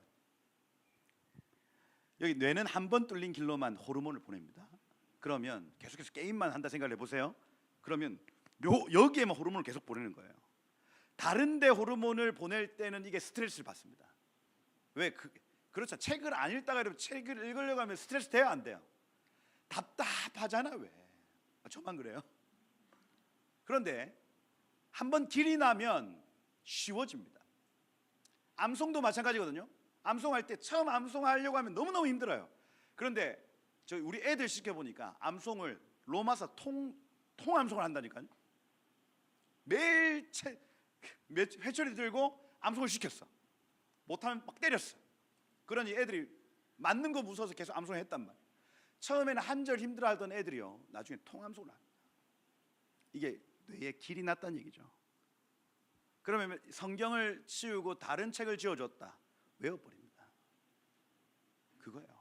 여기 뇌는 한 번 뚫린 길로만 호르몬을 보냅니다. 그러면 계속해서 게임만 한다 생각을 해보세요. 그러면 여기에만 호르몬을 계속 보내는 거예요. 다른 데 호르몬을 보낼 때는 이게 스트레스를 받습니다. 왜? 그렇죠. 책을 안 읽다가 이러면 책을 읽으려고 하면 스트레스 돼요, 안 돼요? 답답하잖아. 왜? 저만 그래요? 그런데 한번 길이 나면 쉬워집니다. 암송도 마찬가지거든요. 암송할 때 처음 암송하려고 하면 너무너무 힘들어요. 그런데 우리 애들 시켜보니까 암송을 로마서 통 암송을 한다니까요. 매일 회초리 들고 암송을 시켰어. 못하면 막 때렸어. 그러니 애들이 맞는 거 무서워서 계속 암송을 했단 말이야. 처음에는 한 절 힘들어하던 애들이요, 나중에 통암송을 합니다. 이게 뇌에 길이 났다는 얘기죠. 그러면 성경을 치우고 다른 책을 지어줬다, 외워버립니다. 그거예요.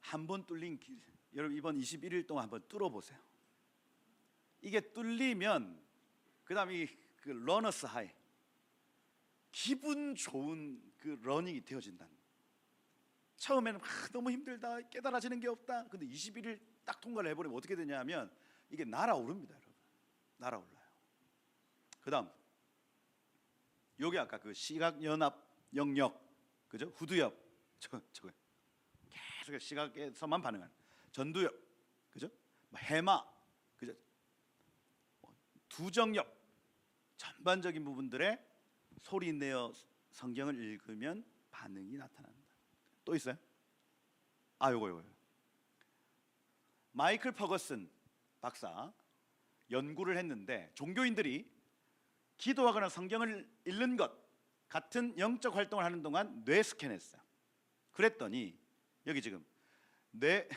한 번 뚫린 길, 여러분 이번 21일 동안 한번 뚫어보세요. 이게 뚫리면 그 다음에 그 러너스 하이, 기분 좋은 그 러닝이 되어진다는 거예요. 처음에는 너무 힘들다, 깨달아지는 게 없다. 근데 21일 딱 통과를 해버리면 어떻게 되냐면 이게 날아오릅니다, 여러분. 날아올라요. 그 다음 여기 아까 그 시각연합 영역, 그죠? 후두엽, 저거 계속 시각에서만 반응하는 전두엽, 그죠? 해마, 그죠? 두정엽, 전반적인 부분들의 소리 내어 성경을 읽으면 반응이 나타납니다. 또 있어요? 요거 마이클 퍼거슨 박사 연구를 했는데, 종교인들이 기도하거나 성경을 읽는 것 같은 영적 활동을 하는 동안 뇌 스캔했어요. 그랬더니 여기 지금 뇌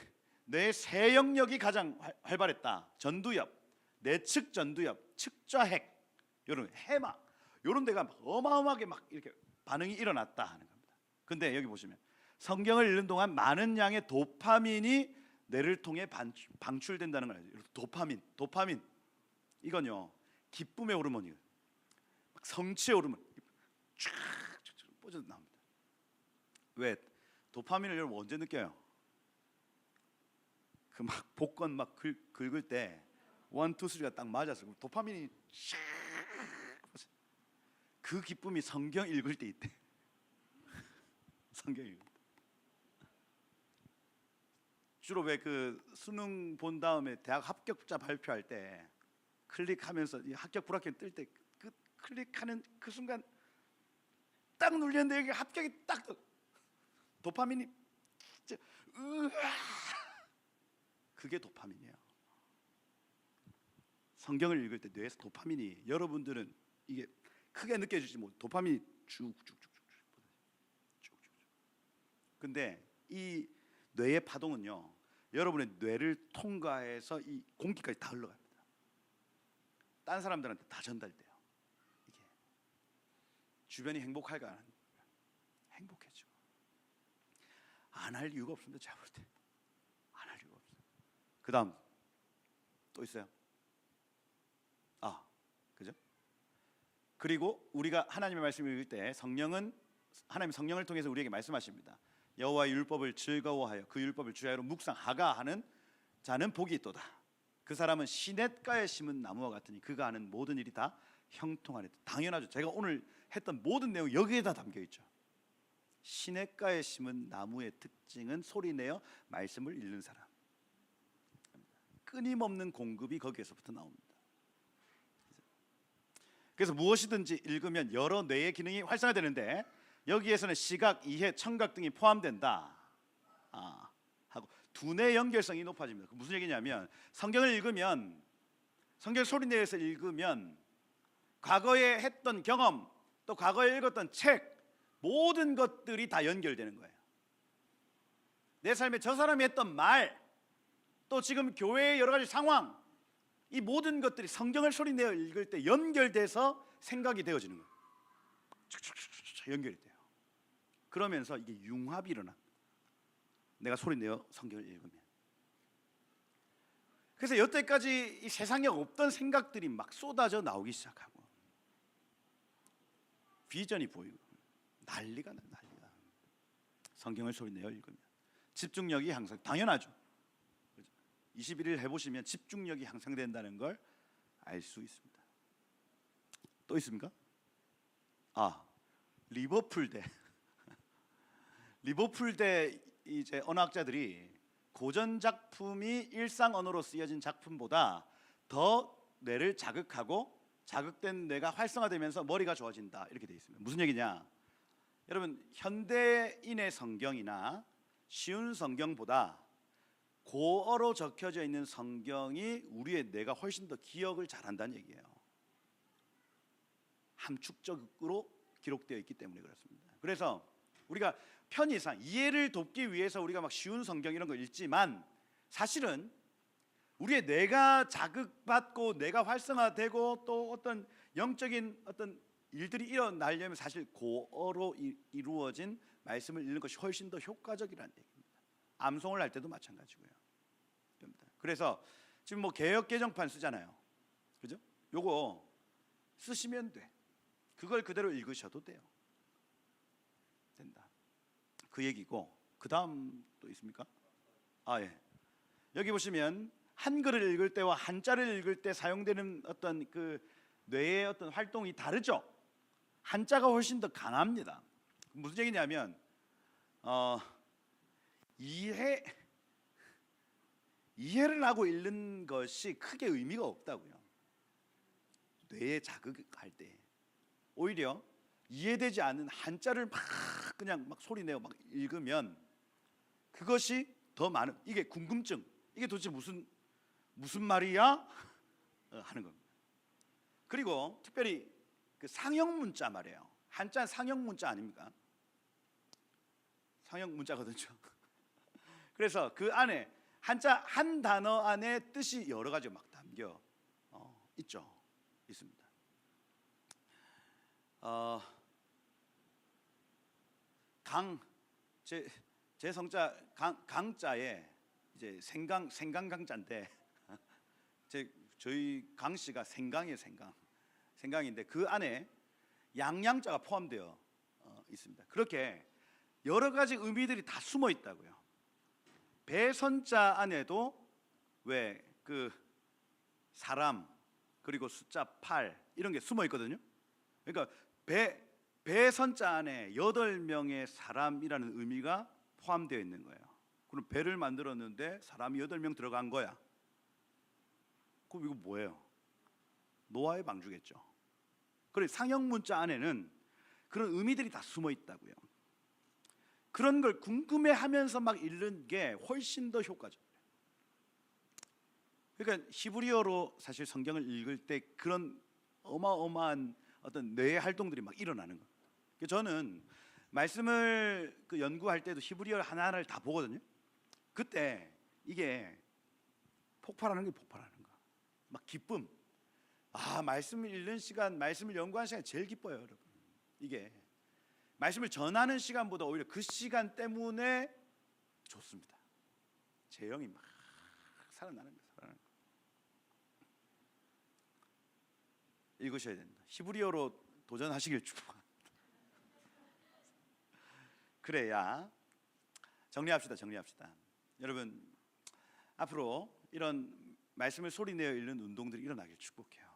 세 영역이 가장 활발했다. 전두엽, 내측 전두엽, 측좌핵, 이런 해마, 이런 데가 어마어마하게 막 이렇게 반응이 일어났다 하는 겁니다. 근데 여기 보시면 성경을 읽는 동안 많은 양의 도파민이 뇌를 통해 방출된다는 거예요. 도파민 이건요 기쁨의 호르몬이에요. 막 성취의 호르몬 쫙 뻗어 나옵니다. 왜? 도파민을 여러분 언제 느껴요? 그 막 복권 막 긁을 때 1, 2, 3가 딱 맞았어. 도파민이 쫙, 그 기쁨이 성경 읽을 때 있대. 성경 읽을 때. 주로 왜 그 수능 본 다음에 대학 합격자 발표할 때 클릭하면서 이 합격 불합격 뜰 때 그 클릭하는 그 순간 딱 눌렸는데 여기 합격이 딱 도파민이 진짜 그게 도파민이에요. 성경을 읽을 때 뇌에서 도파민이, 여러분들은 이게 크게 느껴지지 못, 도파민이 쭉쭉쭉쭉. 근데 이 뇌의 파동은요, 여러분의 뇌를 통과해서 이 공기까지 다 흘러갑니다. 딴 사람들한테 다 전달돼요. 이게 주변이 행복할까? 행복해져. 안 할 이유가 없습니다. 제가 볼 때 안 할 이유가 없어요. 그 다음 또 있어요. 그죠? 그리고 우리가 하나님의 말씀을 읽을 때 하나님 성령을 통해서 우리에게 말씀하십니다. 여호와의 율법을 즐거워하여 그 율법을 주야로 묵상하가 하는 자는 복이 있도다. 그 사람은 시냇가에 심은 나무와 같으니 그가 하는 모든 일이 다 형통하리다. 당연하죠. 제가 오늘 했던 모든 내용 여기에 다 담겨 있죠. 시냇가에 심은 나무의 특징은 소리내어 말씀을 읽는 사람. 끊임없는 공급이 거기에서부터 나옵니다. 그래서 무엇이든지 읽으면 여러 뇌의 기능이 활성화되는데 여기에서는 시각, 이해, 청각 등이 포함된다 하고 두뇌 연결성이 높아집니다. 무슨 얘기냐면 성경을 읽으면, 성경 소리내어서 읽으면 과거에 했던 경험, 또 과거에 읽었던 책, 모든 것들이 다 연결되는 거예요. 내 삶에 저 사람이 했던 말, 또 지금 교회의 여러 가지 상황, 이 모든 것들이 성경을 소리내어 읽을 때 연결돼서 생각이 되어지는 거예요. 연결이 돼요. 그러면서 이게 융합이 일어나. 내가 소리내어 성경을 읽으면. 그래서 여태까지 이 세상에 없던 생각들이 막 쏟아져 나오기 시작하고, 비전이 보이고 난리가 나. 성경을 소리내어 읽으면 집중력이 향상, 당연하죠. 21일 해보시면 집중력이 향상된다는 걸 알 수 있습니다. 또 있습니까? 리버풀대. 리버풀대 이제 언어학자들이 고전 작품이 일상 언어로 쓰여진 작품보다 더 뇌를 자극하고 자극된 뇌가 활성화되면서 머리가 좋아진다, 이렇게 돼 있습니다. 무슨 얘기냐? 여러분, 현대인의 성경이나 쉬운 성경보다 고어로 적혀져 있는 성경이 우리의 뇌가 훨씬 더 기억을 잘한다는 얘기예요. 함축적으로 기록되어 있기 때문에 그렇습니다. 그래서 우리가 편의상 이해를 돕기 위해서 우리가 막 쉬운 성경 이런 거 읽지만 사실은 우리의 뇌가 자극받고 뇌가 활성화되고 또 어떤 영적인 어떤 일들이 일어나려면 사실 고어로 이루어진 말씀을 읽는 것이 훨씬 더 효과적이라는 얘기입니다. 암송을 할 때도 마찬가지고요. 그래서 지금 뭐 개역 개정판 쓰잖아요. 그죠? 요거 쓰시면 돼. 그걸 그대로 읽으셔도 돼요. 된다. 그 얘기고, 그 다음 또 있습니까? 예. 여기 보시면 한글을 읽을 때와 한자를 읽을 때 사용되는 어떤 그 뇌의 어떤 활동이 다르죠. 한자가 훨씬 더 강합니다. 무슨 얘기냐면 이해를 하고 읽는 것이 크게 의미가 없다고요. 뇌에 자극할 때 오히려 이해되지 않는 한자를 막 그냥 막 소리내고 막 읽으면 그것이 더 많은, 이게 궁금증, 이게 도대체 무슨 말이야? 하는 겁니다. 그리고 특별히 그 상형 문자 말이에요. 한자 상형 문자 아닙니까? 상형 문자거든요. 그래서 그 안에 한자 한 단어 안에 뜻이 여러 가지 막 담겨 있습니다. 제 성자 강자에 이제 생강 강자인데 저희 강 씨가 생강이에요. 생강인데 그 안에 양양자가 포함되어 있습니다. 그렇게 여러 가지 의미들이 다 숨어 있다고요. 배선자 안에도 왜 그 사람 그리고 숫자 8 이런 게 숨어 있거든요. 그러니까 배선자 안에 8명의 사람이라는 의미가 포함되어 있는 거예요. 그럼 배를 만들었는데 사람이 8명 들어간 거야. 그럼 이거 뭐예요? 노아의 방주겠죠. 그래서 상형 문자 안에는 그런 의미들이 다 숨어 있다고요. 그런 걸 궁금해하면서 막 읽는 게 훨씬 더 효과적이에요. 그러니까 히브리어로 사실 성경을 읽을 때 그런 어마어마한 어떤 뇌의 활동들이 막 일어나는 거예요. 저는 말씀을 그 연구할 때도 히브리어 하나하나를 다 보거든요. 그때 이게 폭발하는 거. 막 기쁨. 말씀을 읽는 시간, 말씀을 연구하는 시간이 제일 기뻐요, 여러분. 이게 말씀을 전하는 시간보다 오히려 그 시간 때문에 좋습니다. 제 영이 막 살아나는 거예요. 읽으셔야 됩니다. 히브리어로 도전하시길 축복합니다. 그래야 정리합시다. 여러분 앞으로 이런 말씀을 소리내어 읽는 운동들이 일어나길 축복해요.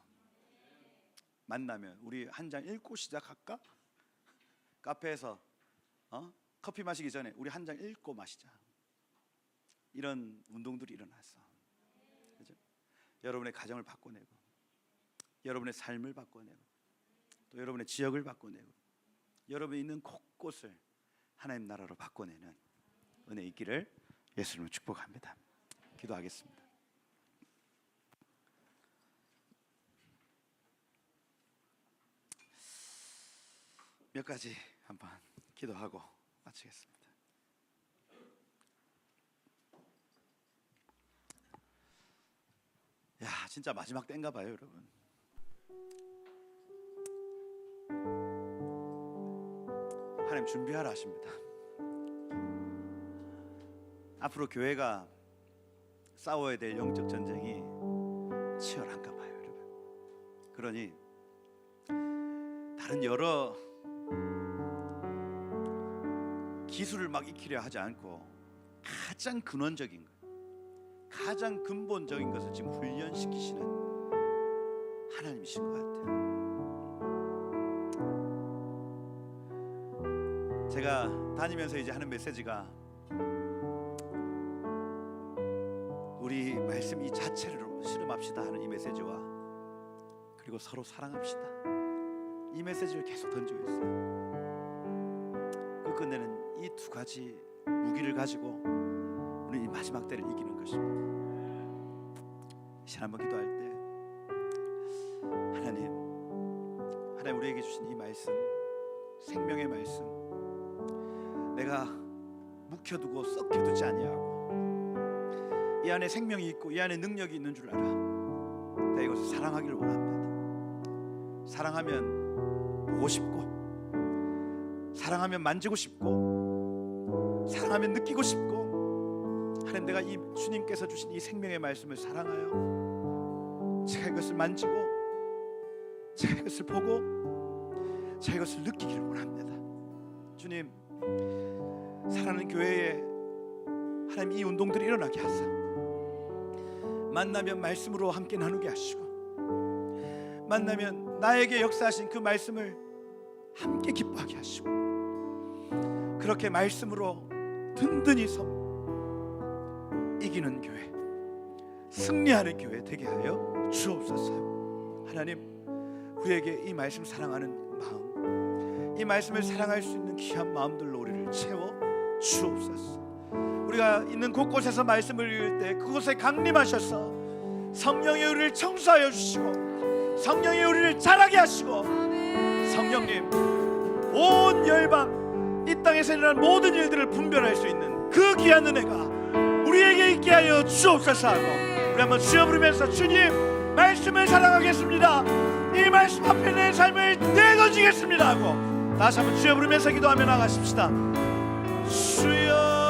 만나면 우리 한 장 읽고 시작할까? 카페에서 커피 마시기 전에 우리 한 장 읽고 마시자. 이런 운동들이 일어났어. 그죠? 여러분의 가정을 바꿔내고 여러분의 삶을 바꿔내고 또 여러분의 지역을 바꿔내고 여러분이 있는 곳곳을 하나님 나라로 바꿔내는 은혜 있기를 예수님을 축복합니다. 기도하겠습니다. 몇 가지 한번 기도하고 마치겠습니다. 진짜 마지막 때인가 봐요, 여러분. 하나님 준비하라 하십니다. 앞으로 교회가 싸워야 될 영적 전쟁이 치열한가 봐요, 여러분. 그러니 다른 여러 기술을 막 익히려 하지 않고 가장 근원적인 것, 가장 근본적인 것을 지금 훈련시키시는 하나님이신 것 같아요. 제가 다니면서 이제 하는 메시지가 우리 말씀 이 자체로 실험합시다 하는 이 메시지와 그리고 서로 사랑합시다 이 메시지를 계속 던지고 있어요. 끝내는 이 두 가지 무기를 가지고 우리 이 마지막 때를 이기는 것입니다. 한번 기도할 때 하나님 우리에게 주신 이 말씀, 생명의 말씀, 내가 묵혀두고 썩혀두지 아니하고 이 안에 생명이 있고 이 안에 능력이 있는 줄 알아. 내가 이것을 사랑하기를 원합니다. 사랑하면 보고 싶고, 사랑하면 만지고 싶고, 사랑하면 느끼고 싶고, 하나님 내가 이 주님께서 주신 이 생명의 말씀을 사랑하여 제가 이것을 만지고, 제가 이것을 보고, 제가 이것을 느끼기를 원합니다. 주님, 사랑하는 교회에 하나님 이 운동들이 일어나게 하사 만나면 말씀으로 함께 나누게 하시고, 만나면 나에게 역사하신 그 말씀을 함께 기뻐하게 하시고, 그렇게 말씀으로 든든히 서 이기는 교회, 승리하는 교회 되게 하여 주옵소서. 하나님, 우리에게 이 말씀 사랑하는 마음, 이 말씀을 사랑할 수 있는 귀한 마음들로 우리를 채워 주옵소서. 우리가 있는 곳곳에서 말씀을 읽을 때 그곳에 강림하셔서 성령의 우리를 청소하여 주시고, 성령의 우리를 자라게 하시고, 성령님, 온 열방 이 땅에서 일어난 모든 일들을 분별할 수 있는 그 귀한 은혜가 우리에게 있게 하여 주옵소서 하고, 우리 한번 주여 부르면서 주님, 말씀을 사랑하겠습니다, 이 말씀 앞에 내 삶을 내던지겠습니다 하고 다시 한번 주여 부르면서 기도하며 나가십시다. 주여